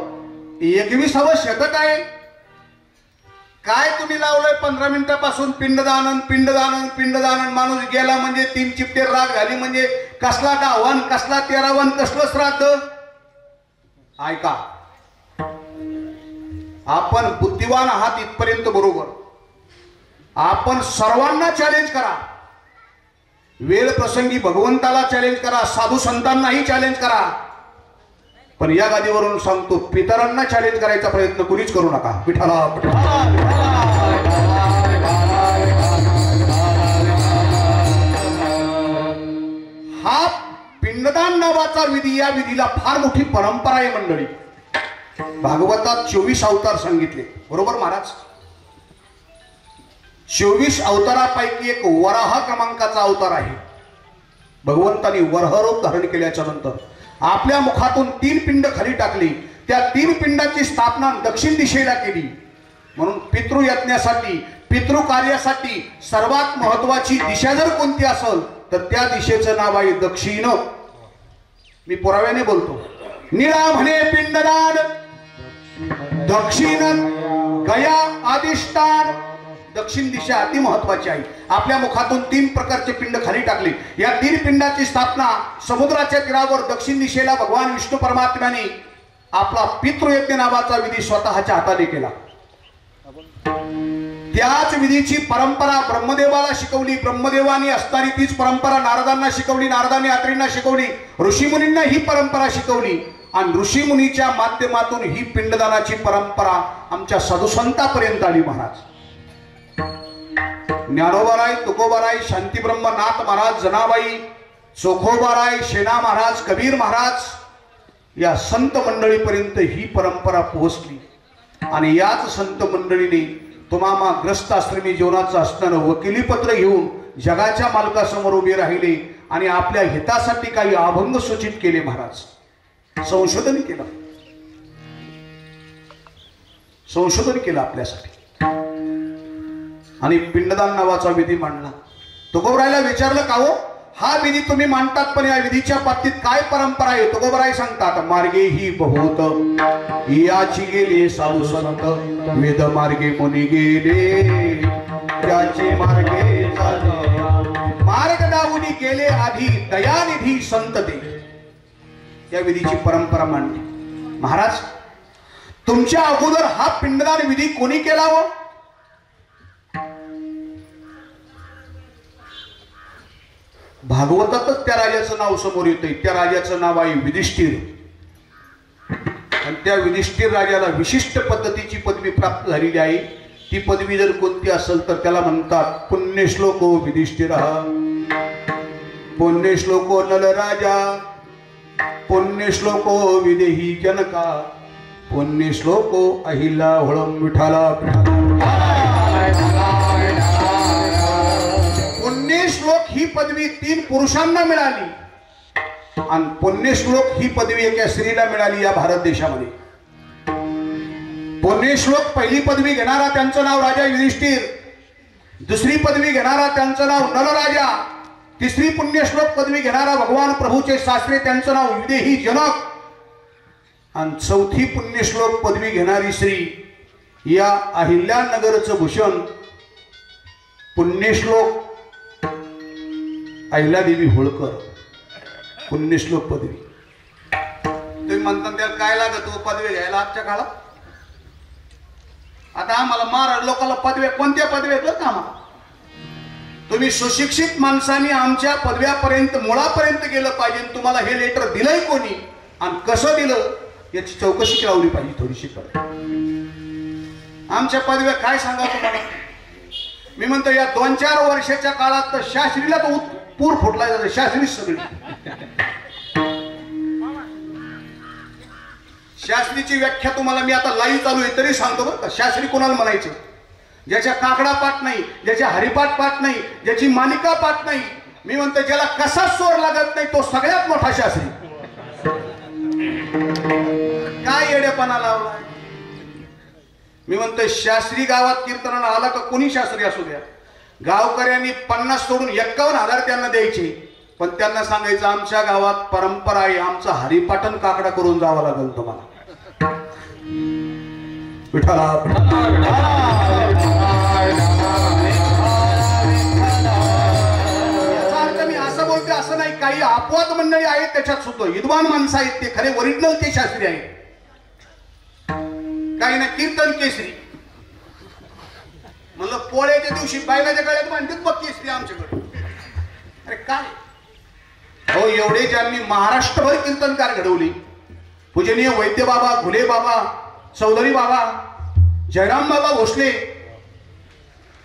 21वे शतक आहे, काय तुम्ही लावलंय 15 मिनिटापासून पिंडदानन पिंडदानन पिंडदानन. माणूस गेला म्हणजे 3 चिपटे राग झाली म्हणजे कसला 10वन, कसला 13वन, कसलं श्राद्ध. ऐका, आपण बुद्धिवान आहात इथपर्यंत बरोबर. आपण सर्वांना चॅलेंज करा, वेळ प्रसंगी भगवंताला चॅलेंज करा, साधू संतांनाही चॅलेंज करा, पण या गादीवरून सांगतो पितरांना चॅलेंज करायचा प्रयत्न कुणीच करू नका. विठ्ठला. हा पिंडदान नावाचा विधी, या विधीला फार मोठी परंपरा आहे मंडळी. भागवतात 24 अवतार सांगितले, बरोबर महाराज. 24 अवतारापैकी एक वराह क्रमांकाचा अवतार आहे. भगवंतानी वराह रूप धारण केल्याच्या नंतर आपल्या मुखातून 3 पिंड खाली टाकली. त्या 3 पिंडाची स्थापना दक्षिण दिशेला केली. म्हणून पितृयज्ञासाठी, पितृकार्यासाठी सर्वात महत्वाची दिशा जर कोणती असेल तर त्या दिशेचं नाव आहे दक्षिण. मी पुराव्याने बोलतो. निळा म्हणे पिंडदान, दक्षिण गया अधिष्ठान. दक्षिण दिशा अति महत्वाची आहे. आपल्या मुखातून 3 प्रकारचे पिंड खाली टाकले. या 3 पिंडाची स्थापना समुद्राच्या तीरावर दक्षिण दिशेला भगवान विष्णू परमात्म्याने आपला पितृयज्ञ नावाचा विधी स्वतःच्या हाताने केला. त्याच विधीची परंपरा ब्रह्मदेवाला शिकवली. ब्रह्मदेवानी असणारी तीच परंपरा नारदांना शिकवली, नारदांनी यात्रींना शिकवली, ऋषीमुनींना ही परंपरा शिकवली, आणि ऋषीमुनीच्या माध्यमातून ही पिंडदानाची परंपरा आमच्या साधुसंतांपर्यंत आली. महाराज ज्ञानोबाराय, तुकोबाराय, शांतीब्रह्मनाथ महाराज, जनाबाई, चोखोबाराय, शेना महाराज, कबीर महाराज या संत मंडळीपर्यंत ही परंपरा पोहोचली. आणि याच संत मंडळीने तुम्हाला ग्रस्त आश्रमी जीवनाचं असणारं वकिली पत्र घेऊन जगाच्या मालकासमोर उभे राहिले आणि आपल्या हितासाठी काही अभंग सूचित केले. महाराज संशोधन केलं, संशोधन केलं आपल्यासाठी आणि पिंडदान नावाचा विधी मांडला. तुकोबरायला विचारलं का हो हा विधी तुम्ही मांडतात, पण या विधीच्या बाबतीत काय परंपरा आहे तुकोबराय सांगतात. मार्गे ही बहुत याची गेले साधू संत, वेद मार्गे मुनी गेले त्याचे मार्गे चाले. मार्ग दाऊनी गेले आधी दयानिधी संत ते. या विधीची परंपरा मांडली. महाराज तुमच्या अगोदर हा पिंडदान विधी कोणी केला हो? भागवतातच त्या राजाचं नाव समोर येतंय. त्या राजाचं नाव आहे युधिष्ठिर. आणि त्या युधिष्ठिर राजाला विशिष्ट पद्धतीची पदवी प्राप्त झालेली आहे. ती पदवी जर कोणती असेल तर त्याला म्हणतात पुण्यश्लोको युधिष्ठिरः, पुण्यश्लोको नलराजा, पुण्यश्लोको विदेही जनका, पुण्यश्लोको अहिल्या होळम विठाला. पुण्यश्लोक ही पदवी 3 पुरुषांना मिळाली आणि पुण्यश्लोक ही पदवी एका स्त्रीला मिळाली या भारत देशामध्ये. पुण्यश्लोक पहिली पदवी घेणारा त्यांचं नाव राजा युधिष्ठिर, दुसरी पदवी घेणारा त्यांचं नाव नलराजा, तिसरी पुण्यश्लोक पदवी घेणारा भगवान प्रभूचे सासरे त्यांचं नाव विदेही जनक, आणि चौथी पुण्यश्लोक पदवी घेणारी श्री या अहिल्यानगरचं भूषण पुण्यश्लोक अहिल्यादेवी होळकर. पुण्यश्लोक पदवी तुम्ही म्हणता त्याला काय लागत हो पदवी घ्यायला आजच्या काळात? आता आम्हाला महाराज लोकांना पदव्या कोणत्या पदव्या आहेत का? आम्हाला तुम्ही सुशिक्षित माणसांनी आमच्या पदव्यापर्यंत मुळापर्यंत गेलं पाहिजे. तुम्हाला हे लेटर दिलंय कोणी आणि कसं दिलं याची चौकशी लावली पाहिजे थोडीशी. आमच्या पदव्या काय सांगा तुम्हाला? मी म्हणतो या 2-4 वर्षाच्या काळात तर शास्त्रीला तो पूर फुटला जातो. शास्त्री सगळी शास्त्रीची व्याख्या तुम्हाला मी आता लाईव्ह चालू आहे तरी सांगतो बरं का. शास्त्री कोणाला म्हणायचं? ज्याच्या काकडा पाठ नाही, ज्याच्या हरिपाठ पाठ नाही, ज्याची मालिका पाठ नाही. मी म्हणतो ज्याला कसा स्वर लागत नाही तो सगळ्यात मोठा शास्त्री. काय येडेपणा लावला? मी म्हणतो शास्त्री गावात कीर्तनाला आला का कोणी शास्त्री असू द्या, गावकऱ्यांनी 50 सोडून 51,000 त्यांना द्यायचे. पण त्यांना सांगायचं आमच्या गावात परंपरा आहे, आमचं हरिपाठन काकडा करून जावं लागेल तुम्हाला. विठ्ठला याचा अर्थ मी असं बोलते असं नाही. काही अपवाद मंडळी आहेत त्याच्यात सुद्धा विद्वान माणसं आहेत, ते खरे ओरिजिनल ते शास्त्री आहेत. काही ना कीर्तन केसरी म्हणलं पोळ्याच्या दिवशी बायलाच्या गळ्यात बांधतात बघ केसरी आमच्याकडे. अरे काय हो, एवढे ज्यांनी महाराष्ट्रभर कीर्तनकार घडवली, पूजनीय वैद्य बाबा, घुले बाबा, चौधरी बाबा, जयराम बाबा भोसले,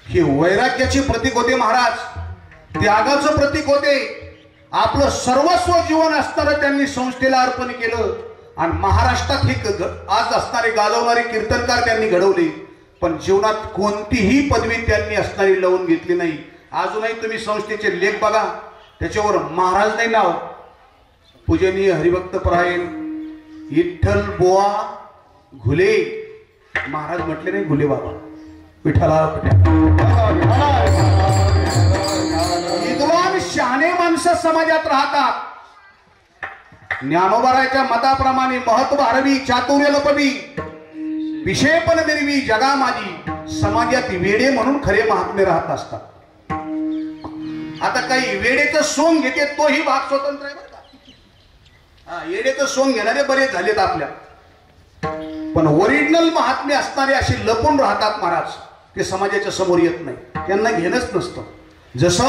हे वैराग्याचे प्रतीक होते महाराज, त्यागाचं प्रतीक होते. आपलं सर्वस्व जीवन असणारं त्यांनी संस्थेला अर्पण केलं आणि महाराष्ट्रात हे आज असणारे गाजवणारे कीर्तनकार त्यांनी घडवले. पण जीवनात कोणतीही पदवी त्यांनी असणारी लावून घेतली नाही. अजूनही तुम्ही संस्थेचे लेख बघा, त्याच्यावर महाराज नाही नाव. पूजनीय हरिभक्त परायण विठ्ठल बुवा घुले महाराज म्हटले नाही, घुले बाबा. विठ्ठला विद्वान शहाणे माणसं समाजात राहतात. ज्ञानोबाराच्या मताप्रमाणे महत्व हरवी, चातुर्य लपवी, विषय पण निर्वी जगा माझी. समाजात वेडे म्हणून खरे महात्मे राहत असतात. आता काही वेडेचं सोंग घेते तोही भाग स्वतंत्र आहे बरं का. येडेचं सोंग घेणारे बरेच झालेत आपल्या, पण ओरिजिनल महात्मे असणारे असे लपून राहतात महाराज. ते समाजाच्या समोर येत नाही, त्यांना घेणंच नसतं. जसं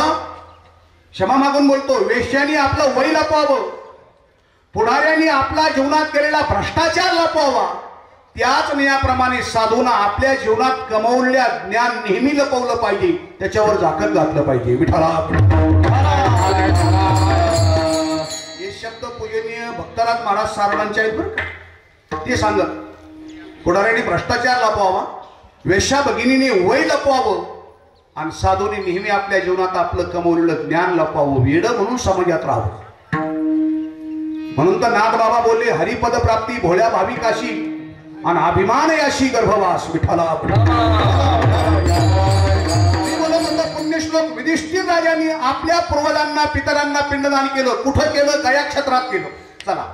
क्षमा मागून बोलतो, वेश्याने आपलं वय लपवावं, पुढाऱ्यांनी आपला जीवनात केलेला भ्रष्टाचार लपवावा, त्याच नियमाप्रमाणे साधूंना आपल्या जीवनात कमवलेल्या ज्ञान नेहमी लपवलं पाहिजे, त्याच्यावर झाकण घातलं पाहिजे. विठ्ठला हे शब्द पूजनीय भक्तराज महाराज सारणांचे आहेत बरं का. ते सांगत पुढाऱ्यांनी भ्रष्टाचार लपवावा, वेश्या भगिनीने वय लपवावं आणि साधूने नेहमी आपल्या जीवनात आपलं कमवलेलं ज्ञान लपवावं. वेड म्हणून समाजात राहावं. म्हणून तर नाथ बाबा बोलले, हरिपद प्राप्ती भोळ्या भाविकाशी आणि अभिमान याशी गर्भवास. विठ्ठला मी बोलत होतो पुण्यश्लोक श्लोक युधिष्ठिर राजांनी आपल्या पूर्वजांना पितरांना पिंडदान केलं. कुठं केलं? गया क्षेत्रात केलं. चला,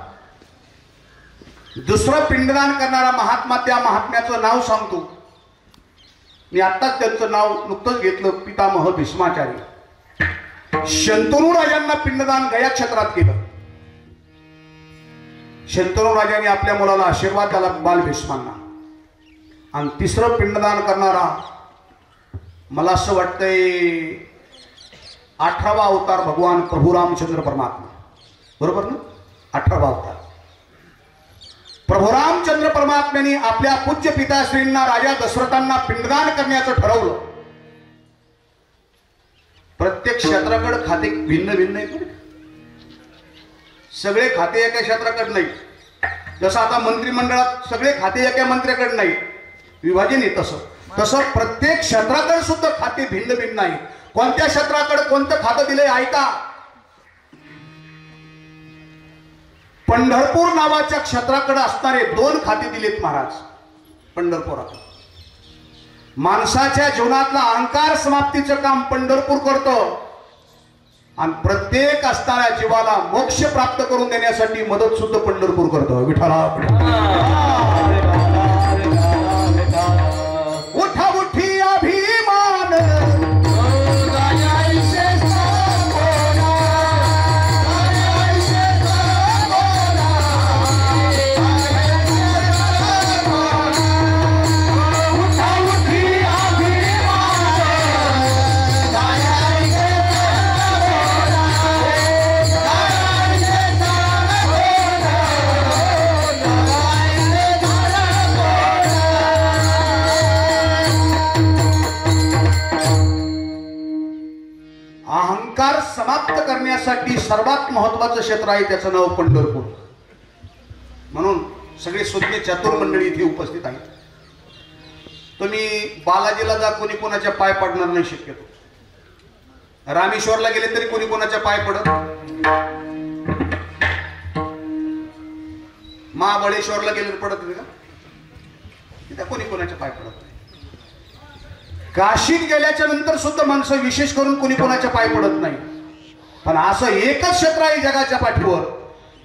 दुसरं पिंडदान करणारा महात्मा, त्या महात्म्याचं नाव सांगतो मी. आत्ताच त्यांचं नाव नुकतंच घेतलं. पितामह भीष्माचार्य. शंतनू राजांना पिंडदान गया क्षेत्रात केलं. शंतनू राजांनी आपल्या मुलाला आशीर्वाद दिला बाल भीष्मांना. आणि तिसरं पिंडदान करणारा मला असं वाटतंय 18वा अवतार भगवान प्रभू रामचंद्र परमात्मा. बरोबर ना? 18वा अवतार प्रभू रामचंद्र परमात्म्याने आपल्या पूज्य पिताश्रींना राजा दशरथांना पिंडदान करण्याचं ठरवलं. प्रत्येक क्षेत्राकडे खाते भिन्न भिन्न आहेत. सगळे खाते एका क्षेत्राकडे नाही. जसं आता मंत्रिमंडळात सगळे खाते एका मंत्र्याकडे नाही, विभाजन आहे. तसं प्रत्येक क्षेत्राकडे सुद्धा खाते भिन्न भिन्न आहे. कोणत्या क्षेत्राकडे कोणतं खातं दिलंय ऐका. पंढरपूर नावाच्या क्षेत्राकडे असणारे 2 खाते दिलेत महाराज पंढरपुरात. माणसाच्या जीवनातला अहंकार समाप्तीचं काम पंढरपूर करतं आणि प्रत्येक असणाऱ्या जीवाला मोक्ष प्राप्त करून देण्यासाठी मदत सुद्धा पंढरपूर करतं. विठ्ठला उठा उठी अभिमान समाप्त करण्यासाठी सर्वात महत्वाचं क्षेत्र आहे, त्याचं नाव पंढरपूर. म्हणून सगळे सुज्ञ चातुर मंडळी इथे उपस्थित आहेत. तुम्ही बालाजीला जा, कोणी कोणाच्या पाय पडणार नाही शक्यतो. रामेश्वरला गेले तरी कोणी कोणाच्या पाय पडत. महाबळेश्वरला गेले पडत नाही का? तिथे कोणी कोणाच्या पाय पडत नाही. काशीत गेल्याच्या नंतर सुद्धा माणसं विशेष करून कोणी कोणाच्या पाय पडत नाही. पण असं एकच क्षेत्र आहे जगाच्या पाठीवर,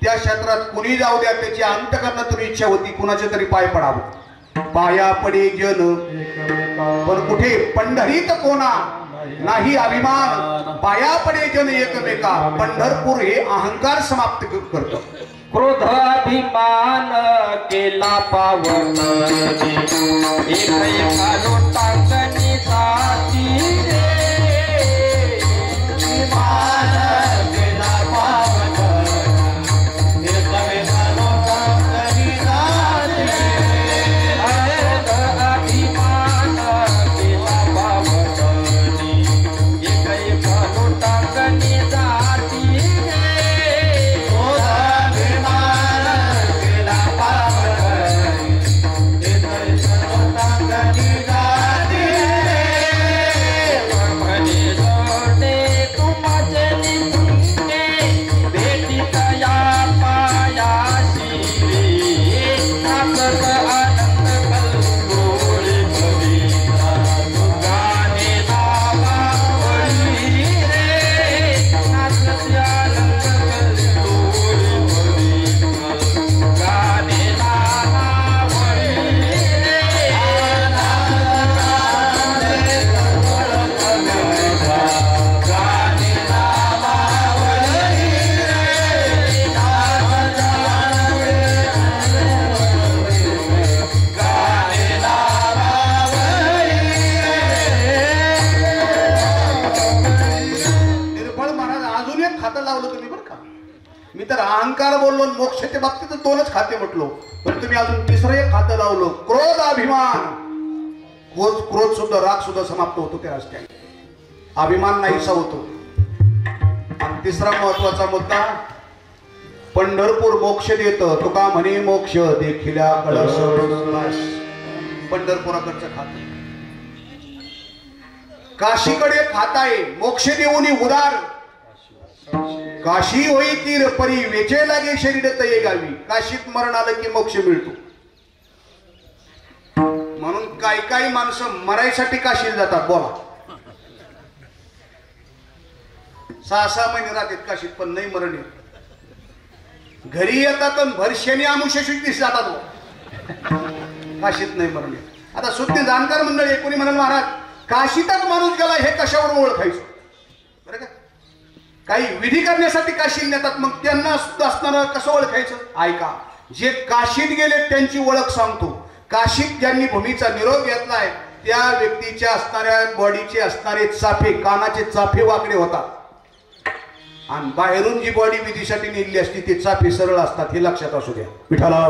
त्या क्षेत्रात कुणी जाऊ द्या, त्याची अंतःकरणातून इच्छा होती कुणाच्या तरी पाय पडावं. पाया पडे जन पण कुठे पंढरीत कोणा नाही अभिमान. पाया पडे जन एकमेका. पंढरपूर हे अहंकार समाप्त करतं. क्रोध अभिमान केला पावन एका लोटांगणी साथी रे. अभिमान केला पावन एका लोटांगणी साथी रे. अभिमान केला पावन एका लोटांगणी साथी रे. मी तर अहंकार बोललो, मोक्षाच्या बाबतीत 2च खाते म्हटलो, पण तुम्ही अजून तिसरं एक खातं लावलं, क्रोध अभिमान. क्रोध सुद्धा, राग सुद्धा समाप्त होतो त्या रस्त्याने, अभिमान नाहीसा होतो. आणि तिसरा महत्वाचा मुद्दा, पंढरपूर मोक्ष देतं. तुका म्हणे मोक्ष देखिल्या कळस. पंढरपुराकडचं खात. काशीकडे खात आहे, मोक्ष देऊनी उदार. काशी होई तीर परी वेचे लागे शरीर तये गावी. काशीत मरण आलं की मोक्ष मिळतो. म्हणून काही काही माणसं मरायसाठी काशीला जातात. बोला, 6-6 महिने राहतात काशीत पण नाही मरण येत. घरी येतात आणि भरशेने आमुष्याशी दिस जातात काशीत नाही मरण येत. आता सुज्ञ जाणकार मंडळी कोणी म्हणाल महाराज काशीतच माणूस गेला हे कशावरून ओळखायचं बरं का. काही विधी करण्यासाठी काशीत नेतात मग त्यांना सुद्धा असणारं कसं ओळखायचं. ऐका जे काशीत गेले त्यांची ओळख सांगतो. काशीत ज्यांनी भूमीचा निरोप घेतलाय त्या व्यक्तीच्या असणाऱ्या बॉडीचे असणारे चाफे कानाचे चाफे वाकडे होतात आणि बाहेरून जी बॉडी विधीसाठी नेली असती ते चाफे सरळ असतात हे लक्षात असू द्या. विठाला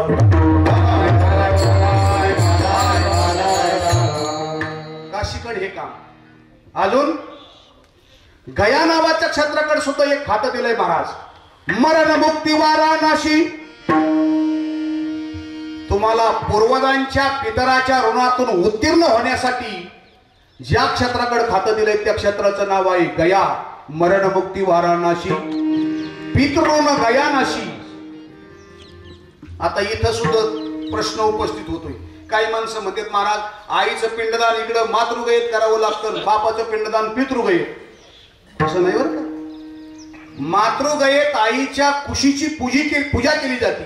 काशीकड हे काम. अजून गया नावाच्या क्षेत्राकडे सुद्धा एक खातं दिलंय महाराज. मरण मुक्ती वाराणसी. तुम्हाला पूर्वजांच्या पितराच्या ऋणातून उत्तीर्ण होण्यासाठी ज्या क्षेत्राकडे खातं दिलंय त्या क्षेत्राचं नाव आहे गया. मरण मुक्ती वाराणसी पितृण गयानाशी. आता इथं सुद्धा प्रश्न उपस्थित होतोय. काही माणसं म्हणतात महाराज आईचं पिंडदान इकडं मातृगयेत करावं लागतं बापाचं पिंडदान पितृगयेत. असं नाही बरं का. मातृगयेत आईच्या कुशीची पूजा केली जाते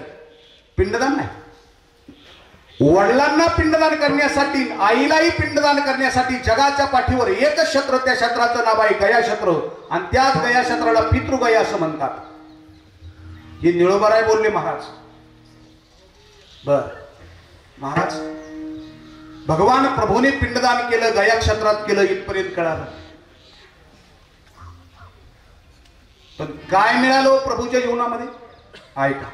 पिंडदान नाही. वडिलांना पिंडदान करण्यासाठी आईलाही पिंडदान करण्यासाठी जगाच्या पाठीवर एकच क्षेत्र त्या क्षेत्राचं नाव आहे गया क्षेत्र आणि त्याच गया क्षेत्राला पितृगया असं म्हणतात. हे निळोबाराय बोलले महाराज. बर महाराज भगवान प्रभूने पिंडदान केलं गया क्षेत्रात केलं इथपर्यंत कळालं. पण काय मिळालं प्रभूच्या जीवनामध्ये ऐका.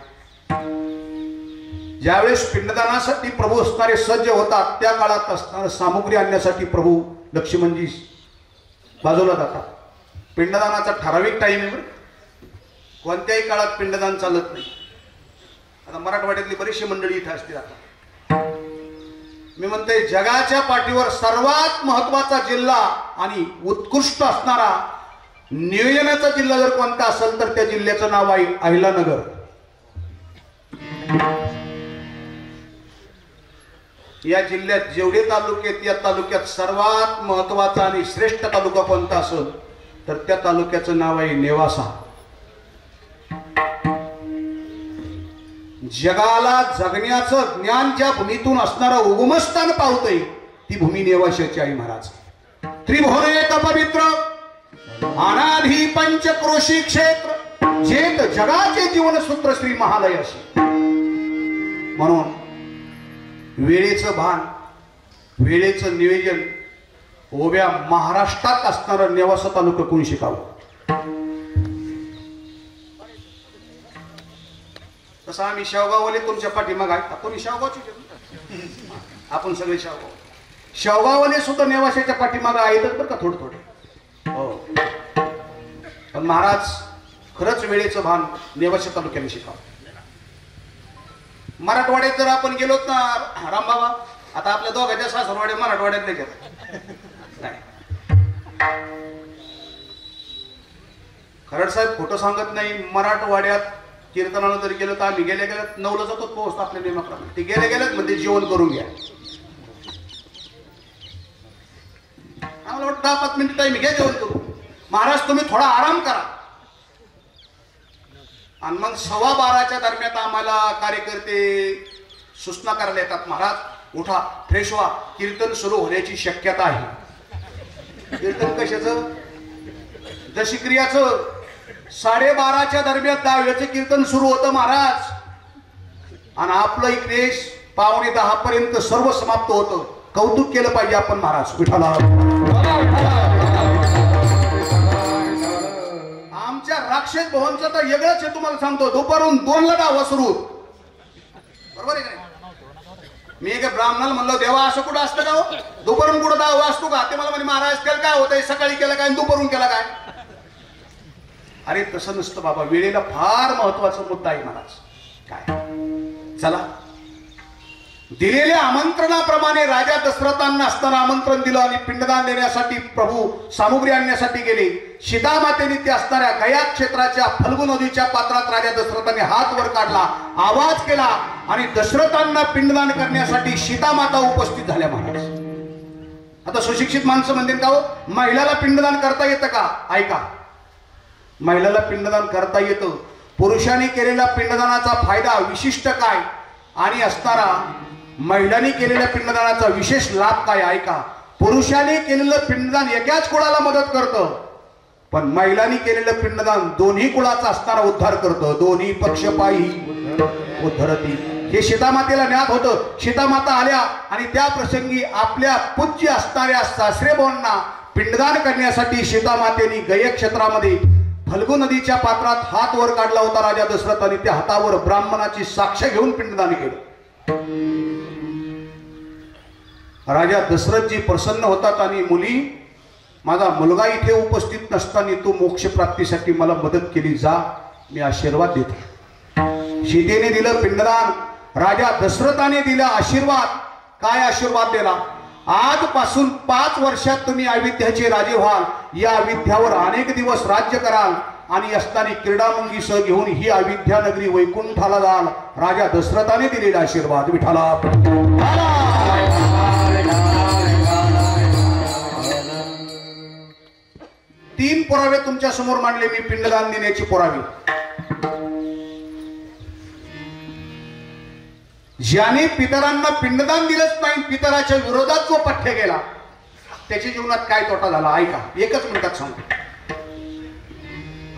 ज्यावेळेस पिंडदानासाठी प्रभू असणारे सज्ज होतात त्या काळात असणारं सामुग्री आणण्यासाठी प्रभू लक्ष्मणजी बाजूला जातात. पिंडदानाचा ठराविक टाइम आहे बरं. कोणत्याही काळात पिंडदान चालत नाही. आता मराठवाड्यातली बरीचशी मंडळी इथं असतील. आता मी म्हणते जगाच्या पाठीवर सर्वात महत्वाचा जिल्हा आणि उत्कृष्ट असणारा नियोजनाचा जिल्हा जर कोणता असेल तर त्या जिल्ह्याचं नाव आहे अहिलानगर. या जिल्ह्यात जेवढे तालुके आहेत या तालुक्यात सर्वात महत्वाचा आणि श्रेष्ठ तालुका कोणता असेल तर त्या तालुक्याचं नाव आहे नेवासा. जगाला जगण्याचं ज्ञान ज्या भूमीतून असणारं उगमस्थान पावतंय ती भूमी नेवाशाची आहे महाराज. त्रिभुवन एक पवित्र अनाधी पंचक्रोशी क्षेत्र जेत जगाचे जीवनसूत्र श्री महालयाशी. म्हणून वेळेचं भान वेळेचं नियोजन उभ्या महाराष्ट्रात असणारं नेवासा तालुका कोणी शिकावं. तसं आम्ही शेवगाववाले तुमच्या पाठीमाग आहेत. कोणी शेवगावचे आपण सगळे शेवगाववाले सुद्धा नेवाशाच्या पाठीमाग आहेतच बरं का थोडं थोडं. हो पण महाराज खरंच वेळेचं भान नेवाशा तालुक्याने शिकावं. मराठवाड्यात जर आपण गेलोत ना रामबाबा आता आपल्या दोघांच्या सासरवाड्या मराठवाड्यात नाही गेला. खरड साहेब खोटं सांगत नाही. मराठवाड्यात कीर्तनाला जरी गेलो तर आम्ही गेल्या गेल्यात 9ला जातो पोहोचतो आपल्या नियमाप्रमाणे. ते गेल्या गेल्यात म्हणजे जेवण करून घ्या. आम्हाला वाटतं 10-5 मिनिट टाइम घ्या जेवण करू. महाराज तुम्ही थोडा आराम करा आणि मग 12:15च्या दरम्यान आम्हाला कार्यकर्ते सूचना करायला येतात. महाराज उठा फ्रेश व्हा कीर्तन सुरू होण्याची शक्यता आहे. कीर्तन कशाचं दशक्रियाचं 12:30च्या दरम्यान 10वेचं कीर्तन सुरू होतं महाराज आणि आपलं इकडे 9:45 पर्यंत सर्व समाप्त होतं. कौतुक केलं पाहिजे आपण महाराज. विठाला आमच्या राक्षस भवनचं तर वेगळंच आहे तुम्हाला सांगतो. दुपारून 2ला 10 सुरू बरोबर आहे का. मी एका ब्राह्मणाला म्हणलं देवा असं कुठं असतं का हो दुपारून कुठं 10 वाजतो का. ते मला म्हणे महाराज त्याला काय होतंय सकाळी केलं काय दुपारून केलं काय. अरे तसं नसतं बाबा. वेळेला फार महत्वाचा मुद्दा आहे महाराज. काय चला दिलेल्या आमंत्रणाप्रमाणे राजा दशरथांना असताना आमंत्रण दिलं आणि पिंडदान देण्यासाठी प्रभू सामुग्री आणण्यासाठी गेले. सीतामातेने ते असणाऱ्या गया क्षेत्राच्या फल्गु नदीच्या पात्रात राजा दशरथाने हात वर काढला आवाज केला आणि दशरथांना पिंडदान करण्यासाठी सीतामाता उपस्थित झाल्या महाराज. आता सुशिक्षित माणसं म्हणतील का हो महिलाला पिंडदान करता येतं का. ऐका महिलेला पिंडदान करता येतं. पुरुषांनी केलेल्या पिंडदानाचा फायदा विशिष्ट काय आणि असणारा महिलांनी केलेल्या पिंडदानाचा विशेष लाभ काय ऐका. पुरुषांनी केलेलं पिंडदान एकाच कुळाला मदत करतं, पण महिलांनी केलेलं पिंडदान दोन्ही कुळाचा असणारा उद्धार करतं. दोन्ही पक्ष पायी उद्धरती. हे सीतामातेला ज्ञात होतं. सीतामाता आल्या आणि त्या प्रसंगी आपल्या पूज्य असणाऱ्या सासरेबोंना पिंडदान करण्यासाठी सीतामातेने गयक क्षेत्रामध्ये फल्गु नदीच्या पात्रात हात वर काढला होता राजा दशरथाने. त्या हातावर ब्राह्मणाची साक्ष घेऊन पिंडदान केलं. राजा दशरथजी प्रसन्न होतात आणि मुली, माझा मुलगा इथे उपस्थित नसताना तू मोक्ष प्राप्तीसाठी मला मदत केली, जा मी आशीर्वाद देतो. सीतेने दिलं पिंडदान, राजा दशरथाने दिला आशीर्वाद. काय आशीर्वाद दिला? आजपासून 5 वर्षात तुम्ही अयोध्याचे राजे व्हाल, या अयोध्यावर अनेक दिवस राज्य कराल आणि असताना क्रीडामुंगीसह घेऊन ही अयोध्या नगरी वैकुंठाला जाल. राजा दशरथाने दिलेला आशीर्वाद. विठाला 3 पुरावे तुमच्या समोर मांडले मी पिंडदान देण्याचे पुरावे. ज्याने पितरांना पिंडदान दिलंच नाही, पितराच्या विरोधात जो पठ्य गेला, त्याच्या जीवनात काय तोटा झाला ऐका. एकच मिनिटात सांगतो.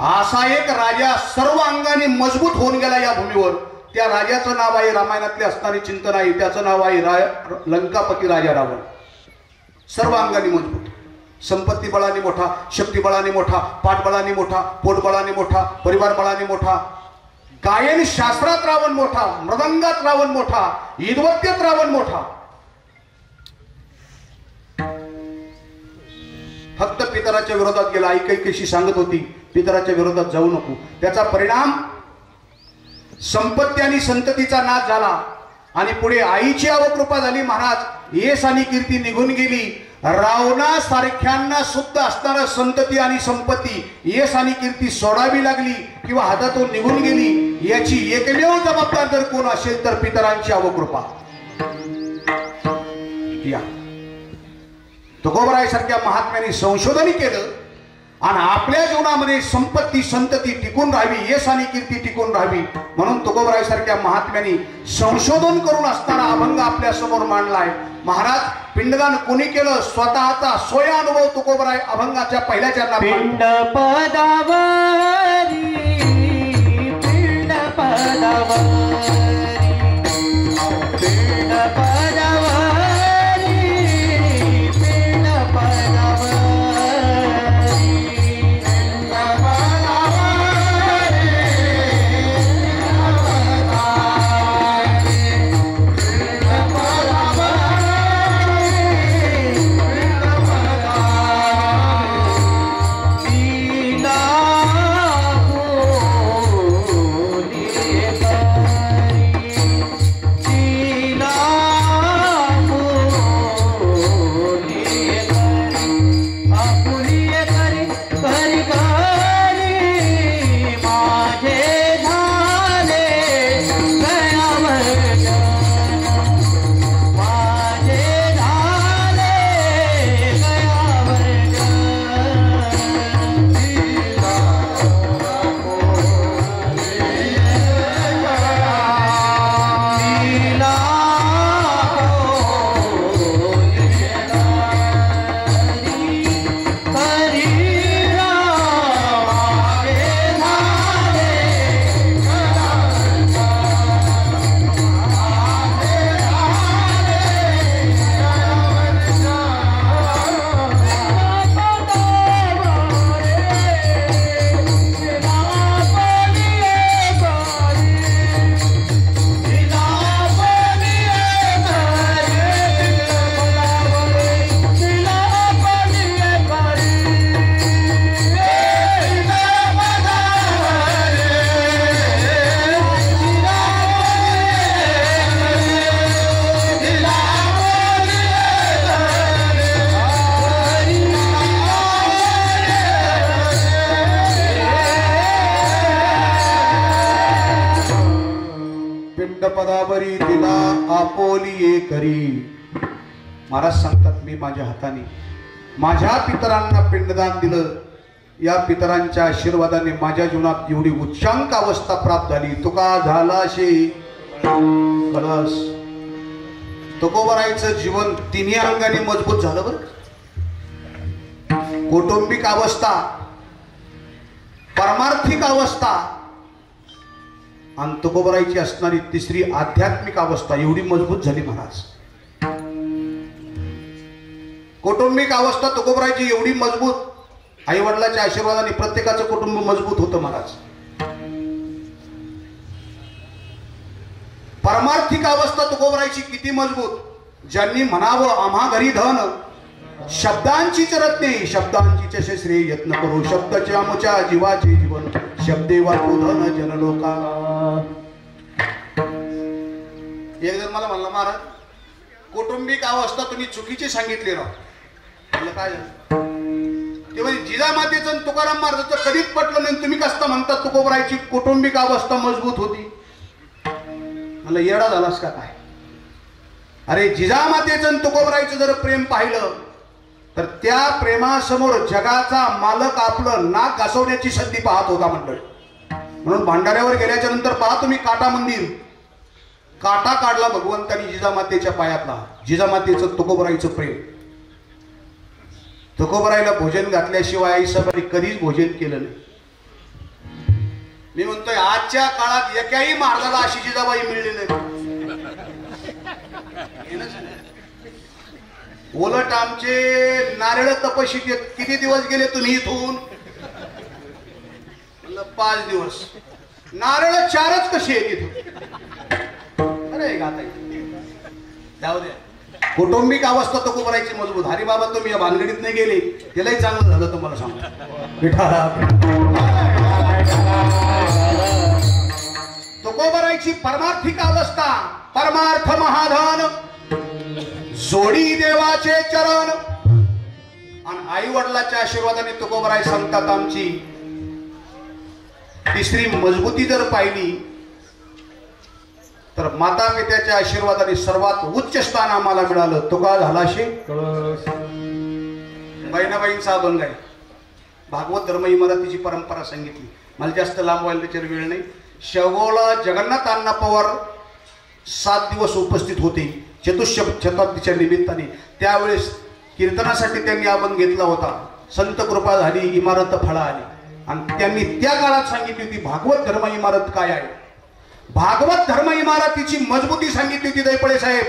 असा एक राजा सर्व अंगाने मजबूत होऊन गेला या भूमीवर. त्या राजाचं नाव आहे, रामायणातले असणारे चिंतन आहे, त्याचं नाव आहे लंकापती राजा रावण. सर्व अंगाने मजबूत, संपत्ती बळाने मोठा, शक्ती बळाने मोठा, पाठबळाने मोठा, पोटबळाने मोठा, परिवार बळाने मोठा, गायन शास्त्रात रावण मोठा, मृदंगात रावण मोठा, ईदवत्यात रावण मोठा. फक्त पितराच्या विरोधात गेला. आई कैकेयी सांगत होती पितराच्या विरोधात जाऊ नको. त्याचा परिणाम संपत्ती आणि संततीचा नाश झाला आणि पुढे आईची अवकृपा झाली. महाराज यश आणि कीर्ती निघून गेली. रावणासारख्यांना सुद्धा असणारा संतती आणि संपत्ती, यश आणि कीर्ती सोडावी लागली किंवा हातातून निघून गेली. याची एकमेव जबाबदार जर कोण असेल तर पितरांची अवकृपा. या तुकोबरायसारख्या महात्म्याने संशोधन केलं आणि आपल्या जीवनामध्ये संपत्ती संतती टिकून राहावी, यश आणि कीर्ती टिकून राहावी म्हणून तुकोबरायसारख्या महात्म्याने संशोधन करून असताना अभंग आपल्या समोर मांडलाय. महाराज पिंडदान कोणी केलं? स्वतःचा स्वय अनुभव तुकोबराय अभंगाच्या पहिल्या चरणात. पिंड पदावरी, पिंड पदावरी, पिंड पदावरी, पिंड पदावरी, पदावरी दिला आपोलिये करी. महाराज सांगतात मी माझ्या हाताने माझ्या पितरांना पिंडदान दिलं या पितरांच्या आशीर्वादाने माझ्या जीवनात एवढी उच्चांक अवस्था प्राप्त झाली. तुका झाला शे कळस. तुकोबरायचं जीवन तिन्ही अंगाने मजबूत झालं बरं. कौटुंबिक अवस्था, परमार्थिक अवस्था आणि तुकोबरायची असणारी तिसरी आध्यात्मिक अवस्था एवढी मजबूत झाली महाराज. कौटुंबिक अवस्था तुकोबरायची एवढी मजबूत, आई वडिलांच्या आशीर्वादाने प्रत्येकाचं कुटुंब मजबूत होतं महाराज. परमार्थिक अवस्था तुकोबरायची किती मजबूत. ज्यांनी म्हणावं आम्हा घरी धन, शब्दांचीच रत्ने शब्दांचीच श्रेय यत्न करू, शब्दाच्या आमच्या जीवाचे जीवन, शब्दे वाटू धन जनलोका. एक जण मला म्हणला महाराज कौटुंबिक अवस्था तुम्ही चुकीची सांगितली राव. म्हणलं काय झालं ते म्हणजे जिजामातेचं तुकाराम महाराजांचं कधीच पटलं नाही. तुम्ही कसं म्हणता तुकोबरायची कौटुंबिक अवस्था मजबूत होती. म्हणलं येडा झालास का काय. अरे जिजामातेचं तुकोबरायचं जर प्रेम पाहिलं तर त्या प्रेमासमोर जगाचा मालक आपलं नाक घासवण्याची संधी पाहत होता मंडळ. म्हणून भांडाऱ्यावर गेल्याच्या नंतर पहा तुम्ही काटा मंदिर, काटा काढला भगवंतानी जिजामातेच्या पायातला. जिजामातेचं तुकोबरायचं प्रेम. तुकोबरायला भोजन घातल्याशिवाय आईसाहेबांनी कधीच भोजन केलं नाही. मी म्हणतोय आजच्या काळात एकाही महाराजाला अशी जिजाबाई मिळली नाही. उलट आमचे नारळ तपशीत किती दिवस गेले तुम्ही इथून. 5 दिवस. नारळ 4च कसे आहेत इथून. अरे जाऊ द्या. कौटुंबिक अवस्था तुकोबरायची मजबूत. हरिबाबा तुम्ही या भानगडीत नाही गेले त्यालाही चांगलं झालं तुम्हाला सांगतो. तुकोबरायची परमार्थिक अवस्था, परमार्थ महाधन, जोडी देवाचे चरण आणि आई वडिलांच्या आशीर्वादाने तुकोबराय सांगतात आमची तिसरी मजबूती जर पाहिली तर माता पित्याच्या आशीर्वादाने सर्वात उच्च स्थान आम्हाला मिळालं. तुका झाला शे बहिणाबाईंचा अभंग आहे. भागवत धर्म इमारतीची परंपरा सांगितली. मला जास्त लांब व्हायला त्याच्यावर वेळ नाही. शेवगावला जगन्नाथ अण्णा पवार 7 दिवस उपस्थित होते शताब्दीच्या निमित्ताने. त्यावेळेस कीर्तनासाठी त्यांनी अभंग घेतला होता. संत कृपा झाली इमारत फळा आली आणि त्यांनी त्या काळात सांगितली होती भागवत धर्म इमारत काय आहे. भागवत धर्म इमारतीची मजबूती सांगितली होती दैपळे साहेब.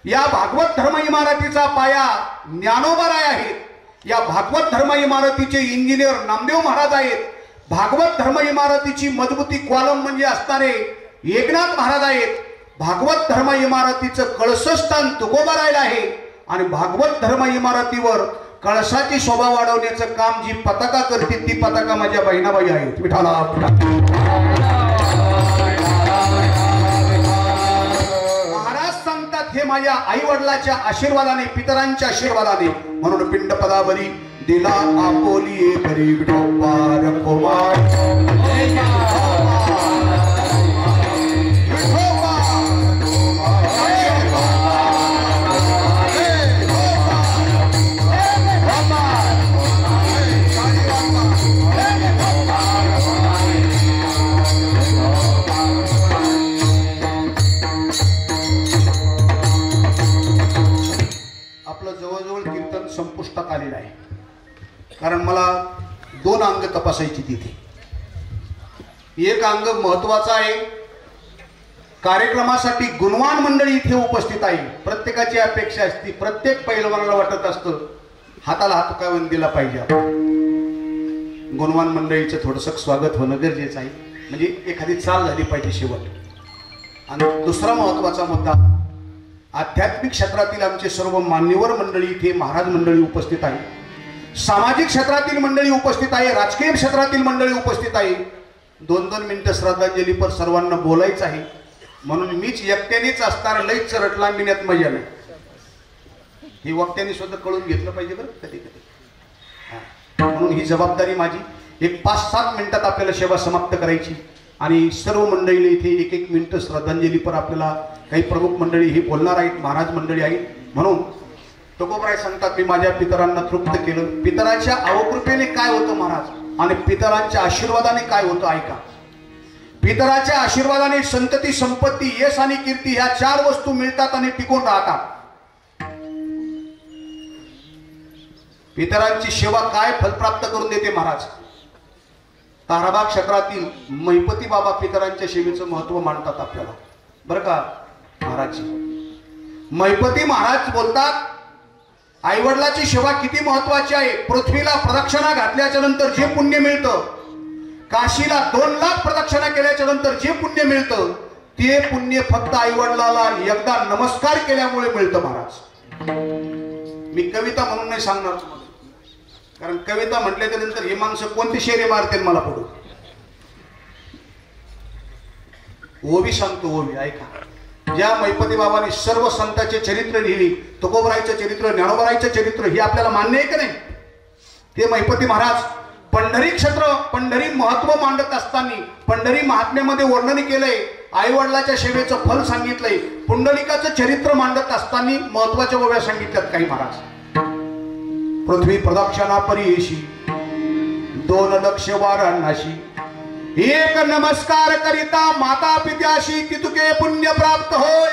या भागवत धर्म इमारतीचा पाया ज्ञानोबाराय आहेत. या भागवत धर्म इमारतीचे इंजिनियर नामदेव महाराज आहेत. भागवत धर्म इमारतीची मजबूती कॉलम म्हणजे असणारे एकनाथ महाराज आहेत. भागवत धर्म इमारतीचं कळसस्थान तुकोबरायला आहे आणि भागवत धर्म इमारतीवर कळसाची शोभा वाढवण्याचं काम जी पताका करते ती पताका माझ्या बहिणाबाई आहेत. विठाला महाराज सांगतात हे माझ्या आई वडिलांच्या आशीर्वादाने, पितरांच्या आशीर्वादाने. म्हणून पिंड पदावरी दिला आपोली करी विठोबार कुमार. संपुष्टात आलेला आहे. कारण मला 2 अंग तपासायची तिथे. एक अंग महत्वाचं आहे. कार्यक्रमासाठी गुणवान मंडळी इथे उपस्थित आहे. प्रत्येकाची अपेक्षा असते, प्रत्येक पैलवानाला वाटत असतं हाताला हात उकावून दिला पाहिजे. गुणवान मंडळीचं थोडंसं स्वागत होणं गरजेचं आहे. म्हणजे एखादी चाल झाली पाहिजे शेवट. आणि दुसरा महत्वाचा मुद्दा, आध्यात्मिक क्षेत्रातील आमचे सर्व मान्यवर मंडळी इथे, महाराज मंडळी उपस्थित आहे. सामाजिक क्षेत्रातील मंडळी उपस्थित आहे. राजकीय क्षेत्रातील मंडळी उपस्थित आहे. 2-2 मिनिटं श्रद्धांजली पर सर्वांना बोलायचं आहे. म्हणून मीच एकट्यानेच असणार लईच रटलांबिण्यात मजा नाही. ही वक्त्यांनी सुद्धा कळून घेतलं पाहिजे बरं कधी कधी. म्हणून ही जबाबदारी माझी. एक 5-7 मिनिटात आपल्याला सेवा समाप्त करायची आणि सर्व मंडळीला इथे 1-1 मिनिटं श्रद्धांजली पर आपल्याला काही प्रमुख मंडळी ही बोलणार आहेत, महाराज मंडळी आहेत. म्हणून तुकोबराय सांगतात मी माझ्या पितरांना तृप्त केलं. पितराच्या अवकृपेने काय होतं महाराज, आणि पितरांच्या आशीर्वादाने काय होतं ऐका. पितराच्या आशीर्वादाने संतती, संपत्ती, यश आणि कीर्ती ह्या 4 वस्तू मिळतात आणि टिकून राहतात. पितरांची सेवा काय फलप्राप्त करून देते महाराज. ताराबाग क्षेत्रातील महिपती बाबा पितरांच्या सेवेचं महत्व मांडतात आपल्याला बरं का महाराज. महिपती महाराज बोलतात आईवडिलाची सेवा किती महत्वाची आहे. पृथ्वीला प्रदक्षिणा घातल्याच्या नंतर जे पुण्य मिळतं, काशीला 2 लाख प्रदक्षिणा केल्याच्या नंतर जे पुण्य मिळतं, ते पुण्य फक्त आईवडिलाला एकदा नमस्कार केल्यामुळे मिळतं महाराज. मी कविता म्हणून नाही सांगणार तुम्हाला, कारण कविता म्हटल्याच्या नंतर हे माणसं कोणती शेरे मारतील मला पुढे. ओवी सांगतो, ओवी ऐका. ज्या महिपती बाबांनी सर्व संतांचे चरित्र लिहिली, तुकोबरायचं चरित्र, ज्ञानोबरायचं चरित्र, हे आपल्याला मान्य आहे की नाही. ते महिपती महाराज पंढरी क्षेत्र, पंढरी महत्व मांडत असताना पंढरी महात्म्यामध्ये वर्णन केलंय, आईवडिलाच्या सेवेचं फल सांगितलंय, पुंडलिकाचं चरित्र मांडत असताना महत्वाच्या गोव्या सांगितल्यात काही महाराज. पृथ्वी प्रदक्षिणा परियेशी 2 लक्ष वाराणसी, एक नमस्कार करिता माता पित्याशी तितुके पुण्य प्राप्त होय.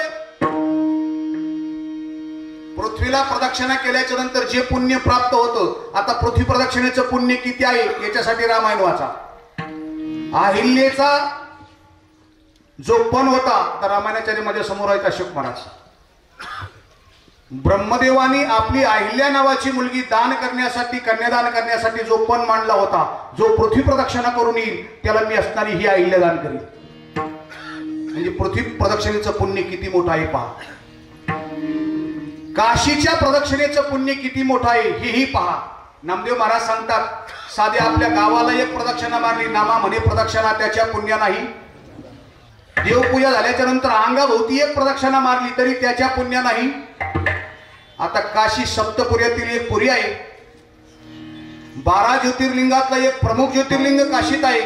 पृथ्वीला प्रदक्षिणा केल्याच्या नंतर जे पुण्य प्राप्त होतं, आता पृथ्वी प्रदक्षिणेचं पुण्य किती आहे याच्यासाठी रामायण वाचा. अहिल्याचा जो पण होता, आता रामायणाच्या माझ्या समोर आहे अशोक महाराज. ब्रह्मदेवानी आपली अहिल्या नावाची मुलगी दान करण्यासाठी, कन्यादान करण्यासाठी जो पण मांडला होता, जो पृथ्वी प्रदक्षिणा करून येईल त्याला मी असणारी ही अहिल्या दान करीन. म्हणजे पृथ्वी प्रदक्षिणेचं पुण्य किती मोठं आहे पहा. काशीच्या प्रदक्षिणेचं पुण्य किती मोठं आहे हेही पहा. नामदेव महाराज सांगतात, साधे आपल्या गावाला एक प्रदक्षिणा मारली, नामा म्हणे प्रदक्षिणा, त्याच्या पुण्य नाही. देवपूजा झाल्याच्या नंतर अंगाभोवती एक प्रदक्षिणा मारली तरी त्याच्या पुण्य नाही. आता काशी सप्तपुर्यातील एक पुरी आहे, 12 ज्योतिर्लिंगातला एक प्रमुख ज्योतिर्लिंग काशीत आहे,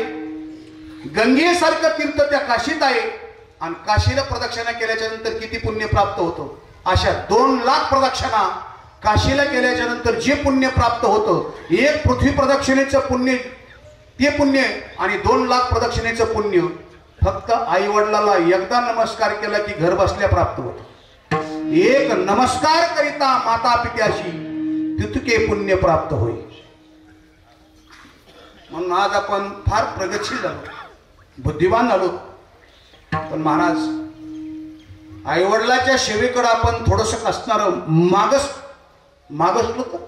गंगेसारखं तीर्थ त्या काशीत आहे, आणि काशीला प्रदक्षिणा केल्याच्या नंतर किती पुण्य प्राप्त होतं. अशा 2 लाख प्रदक्षिणा काशीला केल्याच्या नंतर जे पुण्य प्राप्त होतं, एक पृथ्वी प्रदक्षिणेचं पुण्य ते पुण्य आणि 2 लाख प्रदक्षिणेचं पुण्य फक्त आई वडिलाला एकदा नमस्कार केला की घर बसल्या प्राप्त होतं. एक नमस्कार करिता माता पित्याशी तितके पुण्य प्राप्त होईल. म्हणून आज आपण फार प्रगतशील झालो, बुद्धिवान झालो. पण महाराज आईवडिलाच्या सेवेकडे आपण थोडस असणार मागसलो तर.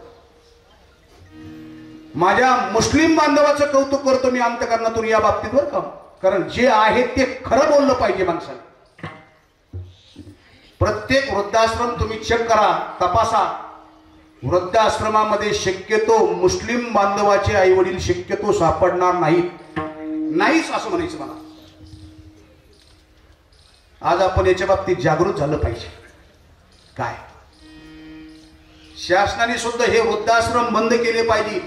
माझ्या मुस्लिम बांधवाचं कौतुक करतो मी अंतकरणातून या बाबतीत बरं का, कारण जे आहे ते खरं बोललं पाहिजे माणसाने. प्रत्येक वृद्धाश्रम तुम्ही चेक करा, तपासा. वृद्धाश्रमामध्ये शक्यतो मुस्लिम बांधवाचे आई वडील शक्यतो सापडणार नाहीच असं म्हणायचं मला. आज आपण याच्या बाबतीत जागृत झालं पाहिजे. काय शासनाने सुद्धा हे वृद्धाश्रम बंद केले पाहिजे.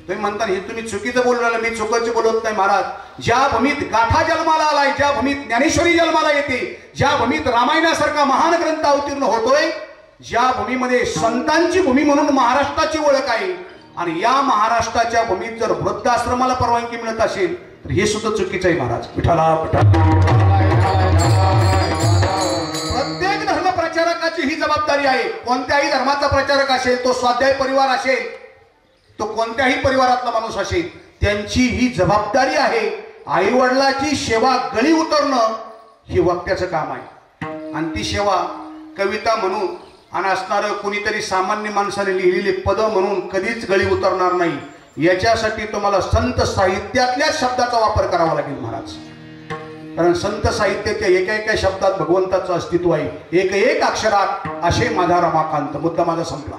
तुम्ही म्हणता हे तुम्ही चुकीचं बोलणार, मी चुकीचं बोलत नाही महाराज. ज्या भूमीत गाथा जन्माला आलाय, ज्या भूमीत ज्ञानेश्वरी जन्माला येते, ज्या भूमीत रामायणासारखा महान ग्रंथ अवतीर्ण होतोय, ज्या भूमीमध्ये संतांची भूमी म्हणून महाराष्ट्राची ओळख आहे, आणि या महाराष्ट्राच्या भूमीत जर वृद्धाश्रमाला परवानगी मिळत असेल तर हे सुद्धा चुकीचं आहे महाराज. विठ्ठला प्रत्येक धर्म प्रचारकाची ही जबाबदारी आहे. कोणत्याही धर्माचा प्रचारक असेल, तो स्वाध्याय परिवार असेल, तो कोणत्याही परिवारातला माणूस असेल, त्यांची ही जबाबदारी आहे. आई वडिलाची सेवा गळी उतरणं हे वक्त्याचं काम आहे. आणि ती सेवा कविता म्हणून आणि असणारं कुणीतरी सामान्य माणसाने लिहिलेली पद म्हणून कधीच गळी उतरणार नाही. याच्यासाठी तुम्हाला संत साहित्यातल्या शब्दाचा वापर करावा लागेल महाराज. कारण संत साहित्याच्या एका एका शब्दात भगवंताचं अस्तित्व आहे. एक अक्षरात असे माझा रमाकांत. मुद्दा माझा संपला.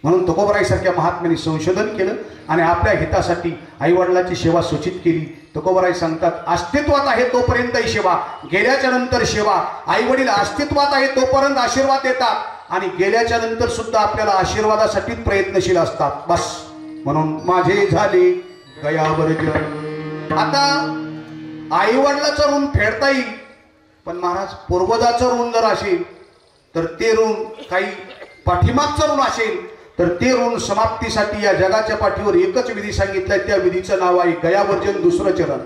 म्हणून तुकोबराईसारख्या महात्म्यांनी संशोधन केलं आणि आपल्या हितासाठी आईवडिलाची सेवा सूचित केली. तुकोबराई सांगतात, अस्तित्वात आहे तोपर्यंत ही सेवा, गेल्याच्या नंतर सेवा. आईवडील अस्तित्वात आहे तोपर्यंत आशीर्वाद देतात आणि गेल्याच्या नंतर सुद्धा आपल्याला आशीर्वादासाठी प्रयत्नशील असतात. बस म्हणून माझे झाले गयावर जन. आता आईवडिलाचं ऋण फेडता येईल, पण महाराज पूर्वजाचं ऋण जर असेल तर ते ऋण, काही पाठीमागचं ऋण असेल तर ते ऋण समाप्तीसाठी या जगाच्या पाठीवर एकच विधी सांगितलाय, त्या विधीचं नाव आहे गयावर्जन दुसरं चरण.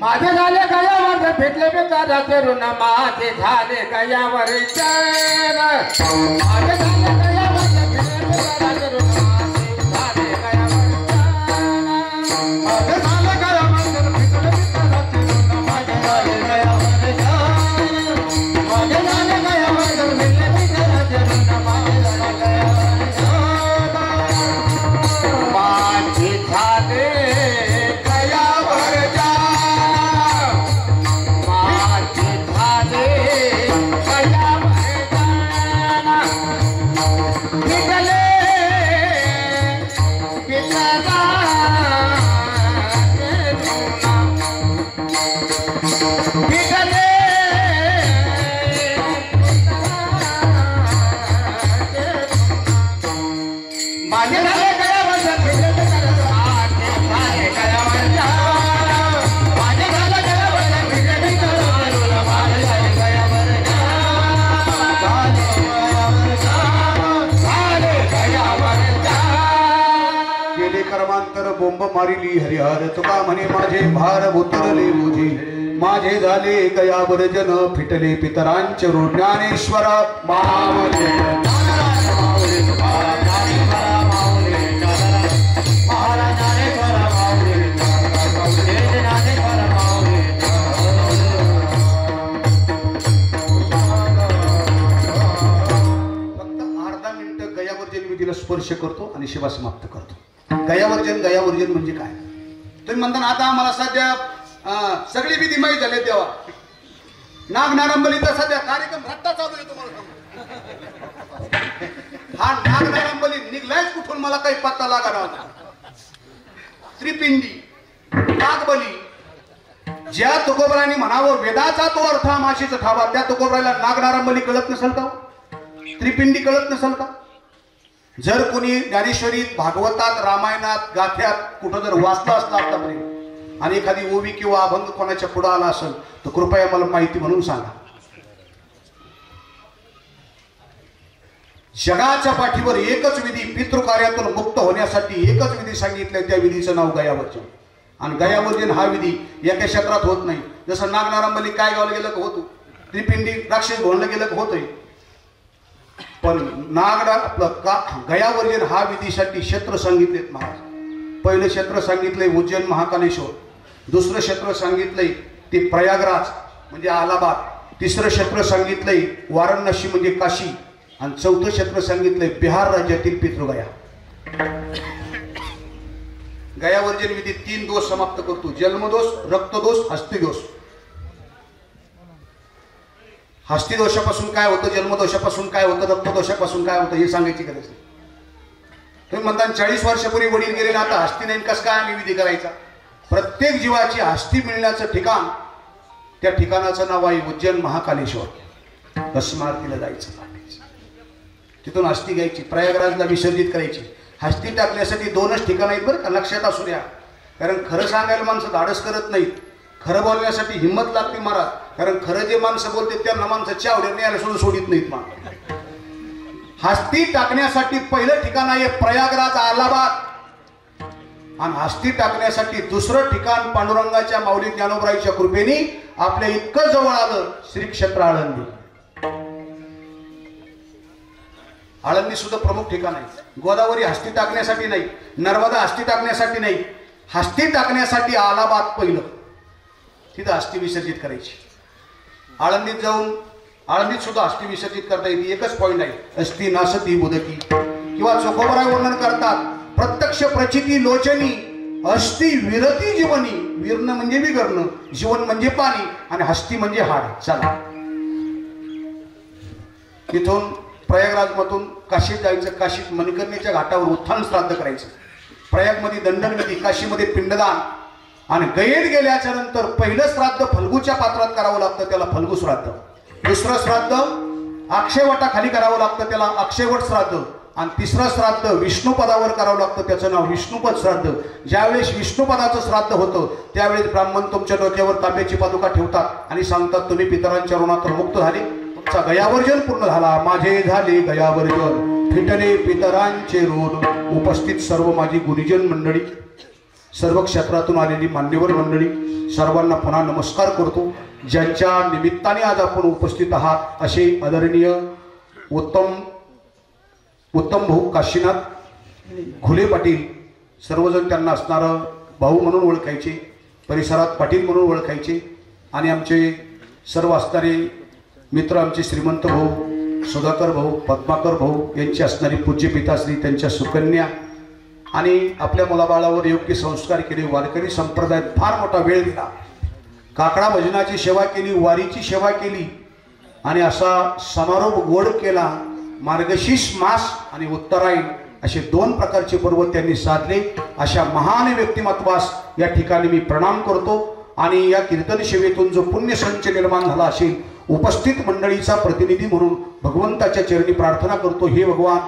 माझे झाले गयावर भेटले बेकाराचे ऋण, माझे झाले गयावर चरण. माझे झाले गयावर भेटले बेकाराचे ऋण, माझे झाले गयावर चरण. माझे झाले गयावर भेटले बेकाराचे ऋण, माझे झाले गयावर चरण. माझे झाले गयावर भेटले बेकाराचे ऋण, माझे झाले गयावर चरण. माझे झाले बोंब मारिली हरिहर, तुका म्हणे माझे भार उतरले ओझे. माझे झाले गयावर्जन, फिटले पितरांचे ऋण. ज्ञानेश्वर मावले स्पर्श करतो आणि सेवा समाप्त करतो. गयावर्जन गयावर्जन म्हणजे काय? तुम्ही म्हणता ना, आता आम्हाला सध्या सगळी विधी माहीत झाले. तेव्हा नाग नारंबलीचा सध्या कार्यक्रम रट्टा चालू आहे. तुम्हाला हा नाग नारंबली निघलायच कुठून मला काही पत्ता लागा नव्हता. त्रिपिंडी नागबली, ज्या तुकोबराने म्हणावं वेदाचा तो अर्थ माशीचा ठावा, त्या तुकोबराला नाग नारंबली कळत नसेल का? त्रिपिंडी कळत नसेल का? जर कोणी ज्ञानेश्वरीत, भागवतात, रामायणात, गाथ्यात कुठं जर वाचलं असलं आतापर्यंत आणि एखादी ओवी किंवा अभंग कोणाच्या पुढे आला असेल तर कृपया मला माहिती म्हणून सांगा. जगाच्या पाठीवर एकच विधी, पितृकार्यातून मुक्त होण्यासाठी एकच विधी सांगितलंय, त्या विधीचं नाव गयावर्जन. आणि गयावर्जन हा विधी एका क्षेत्रात होत नाही. जसं नागनारांबली काय गावलं गेलं का होतो, त्रिपिंडी राक्षस भोंडलं गेलं का होतंय. पण गयावर्जन हा विधीसाठी क्षेत्र सांगितलेत महाराज. पहिलं क्षेत्र सांगितलंय उज्जैन महाकालेश्वर, दुसरं क्षेत्र सांगितलंय ते प्रयागराज म्हणजे अलाहाबाद, तिसरं क्षेत्र सांगितलंय वाराणसी म्हणजे काशी, आणि चौथं क्षेत्र सांगितलंय बिहार राज्यातील पितृगया. गयावर्जन विधी 3 दोष समाप्त करतो: जन्मदोष, रक्तदोष, हस्तिदोष. हस्तिदोषापासून काय होतं, जन्मदोषापासून काय होतं, रक्तदोषापासून काय होतं हे सांगायची गरज नाही. तुम्ही म्हणता 40 वर्षापूर्वी वडील गेले ना, आता हस्ती नाही, कसं काय आम्ही विधी करायचा? प्रत्येक जीवाची हस्ती मिळण्याचं ठिकाण, त्या ठिकाणाचं नाव आहे उज्जैन महाकालेश्वर. भस्मारतीला जायचं, तिथून हस्ती घ्यायची, प्रयागराजला विसर्जित करायची. हस्ती टाकण्यासाठी 2च ठिकाण आहेत बरं का, लक्षात असू द्या. कारण खरं सांगायला माणसं धाडस करत नाहीत, खरं बोलण्यासाठी हिंमत लागते महाराज. कारण खरं जे माणसं बोलते त्यांना माणसं चावड्या न्यायला सुद्धा सोडित नाहीत. मान हस्ती टाकण्यासाठी पहिलं ठिकाण आहे प्रयागराज अलाहाबाद, आणि हस्ती टाकण्यासाठी दुसरं ठिकाण पांडुरंगाच्या माऊली ज्ञानोबराईच्या कृपेने आपल्या इतकं जवळ आलं, श्री क्षेत्र आळंदी. आळंदी सुद्धा प्रमुख ठिकाण आहे. गोदावरी हस्ती टाकण्यासाठी नाही, नर्मदा हस्ती टाकण्यासाठी नाही, हस्ती टाकण्यासाठी अलाहाबाद पहिलं, तिथं हस्ती विसर्जित करायची. आळंदीत जाऊन आळंदीत सुद्धा हस्ती विसर्जित करता येते. एकच पॉईंट आहे, अस्ति नासती मुदती. किंवा चोखोबराय वर्णन करतात, प्रत्यक्ष प्रचिती लोचनी अस्ति विरती जीवनी. विरण म्हणजे विगरणं, जीवन म्हणजे पाणी, आणि हस्ती म्हणजे हाड. चला तिथून प्रयागराजमधून काशीत जायचं, काशीत मणिकर्णीच्या घाटावर उत्थान श्राद्ध करायचं, प्रयागमध्ये दंडन विधी, काशीमध्ये पिंडदान, आणि गयेत गेल्याच्या नंतर पहिलं श्राद्ध फल्गूच्या पात्रात करावं लागतं, त्याला फल्गू श्राद्ध. दुसरं श्राद्ध अक्षयवटाखाली करावं लागतं, त्याला अक्षयवट श्राद्ध. आणि तिसरं श्राद्ध विष्णुपदावर करावं लागतं, त्याचं नाव विष्णुपद श्राद्ध. ज्यावेळेस विष्णुपदाचं श्राद्ध होतं त्यावेळेस ब्राह्मण तुमच्या डोक्यावर तांब्याची पादुका ठेवतात आणि सांगतात, तुम्ही पितरांच्या ऋणातून मुक्त झाले, तुमचा गयावर्जन पूर्ण झाला. माझे झाले गयावर्जन, फिटले पितरांचे रोड. उपस्थित सर्व माझी गुरुजन मंडळी, सर्व क्षेत्रातून आलेली मान्यवर मंडळी, सर्वांना पुन्हा नमस्कार करतो. ज्यांच्या निमित्ताने आज आपण उपस्थित आहात असे आदरणीय उत्तम भाऊ काशीनाथ घुले पाटील, सर्वजण त्यांना असणारं भाऊ म्हणून ओळखायचे, परिसरात पाटील म्हणून ओळखायचे. आणि आमचे सर्व असणारे मित्र, आमचे श्रीमंत भाऊ, सुधाकर भाऊ, पद्माकर भाऊ यांची असणारी पूज्य पिताश्री, त्यांच्या सुकन्या आणि आपल्या मुलाबाळावर योग्य संस्कार केले. वारकरी संप्रदायात फार मोठा वेळ दिला, काकडा भजनाची सेवा केली, वारीची सेवा केली आणि असा समारोप गोड केला. मार्गशीर्ष मास आणि उत्तरायण असे दोन प्रकारचे पर्व त्यांनी साधले. अशा महान व्यक्तिमत्वास या ठिकाणी मी प्रणाम करतो. आणि या कीर्तन सेवेतून जो पुण्यसंच निर्माण झाला असेल, उपस्थित मंडळीचा प्रतिनिधी म्हणून भगवंताच्या चरणी प्रार्थना करतो. हे भगवान,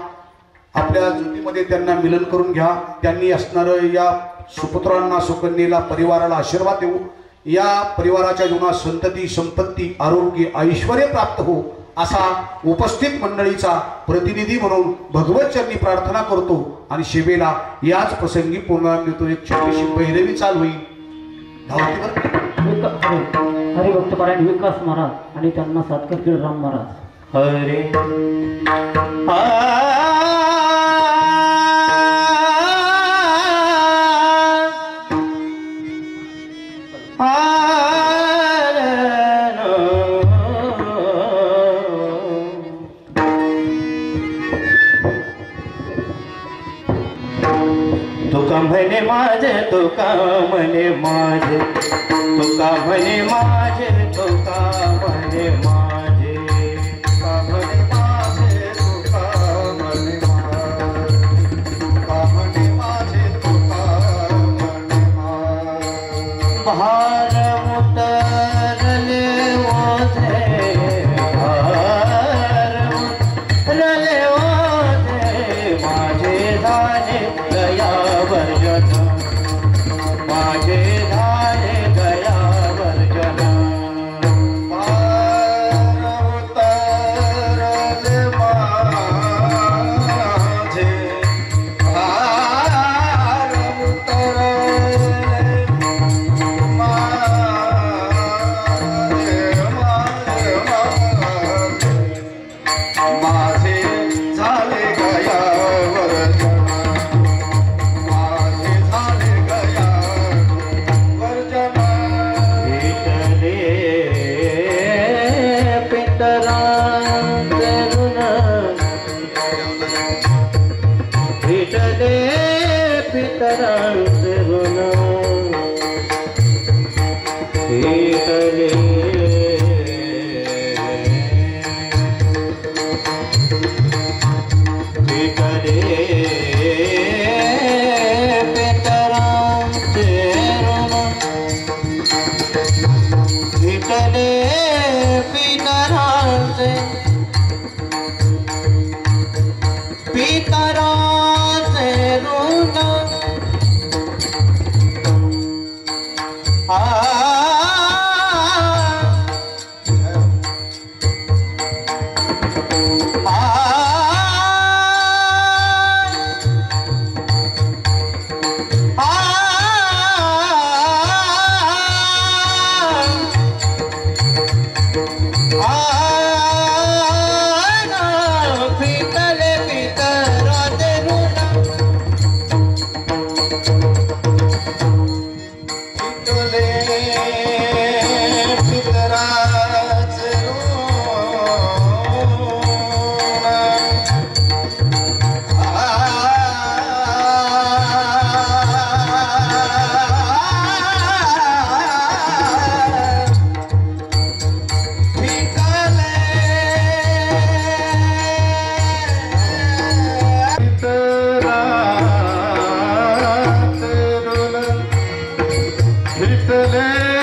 आपल्या ज्योतीमध्ये त्यांना मिलन करून घ्या. त्यांनी असणारं या सुपुत्रांना, सुकन्येला, परिवाराला आशीर्वाद देऊ. या परिवाराच्या जीवनात संतती, संपत्ती, आरोग्य, ऐश्वर्य प्राप्त हो असा उपस्थित मंडळीचा प्रतिनिधी म्हणून भगवत चरणी प्रार्थना करतो. आणि सेवेला याच प्रसंगी पूर्ण एक छोटीशी भैरवी चाल होईल. हरिभक्त पारायण विकास महाराज आणि त्यांना सातकर राम महाराज. हरे तुका म्हणे माझे, तुका म्हणे माझे, तुका म्हणे माझे, तुका म्हणे माझे, तुका म्हणे माझे, तुका म्हणे माझे, तुका म्हणे माझे, तुका म्हणे माझे. भार उतरले ओझे, भार उतरले ओझे, माझे झाले गयावर जन, माझे झाले गयावर जन. भार उतरले माझे, भार उतरले माझे झाले गयावर जन, माझे झाले गयावर जन. भेटले पितरांचे ऋण, भेटले पितरांचे ऋण, भेटले भेटले पितरांचे ऋण, भेटले पितरांचे, पितरांचे ऋण. पितले पितराचे ऋण, पितले पितराचे ऋण, पितले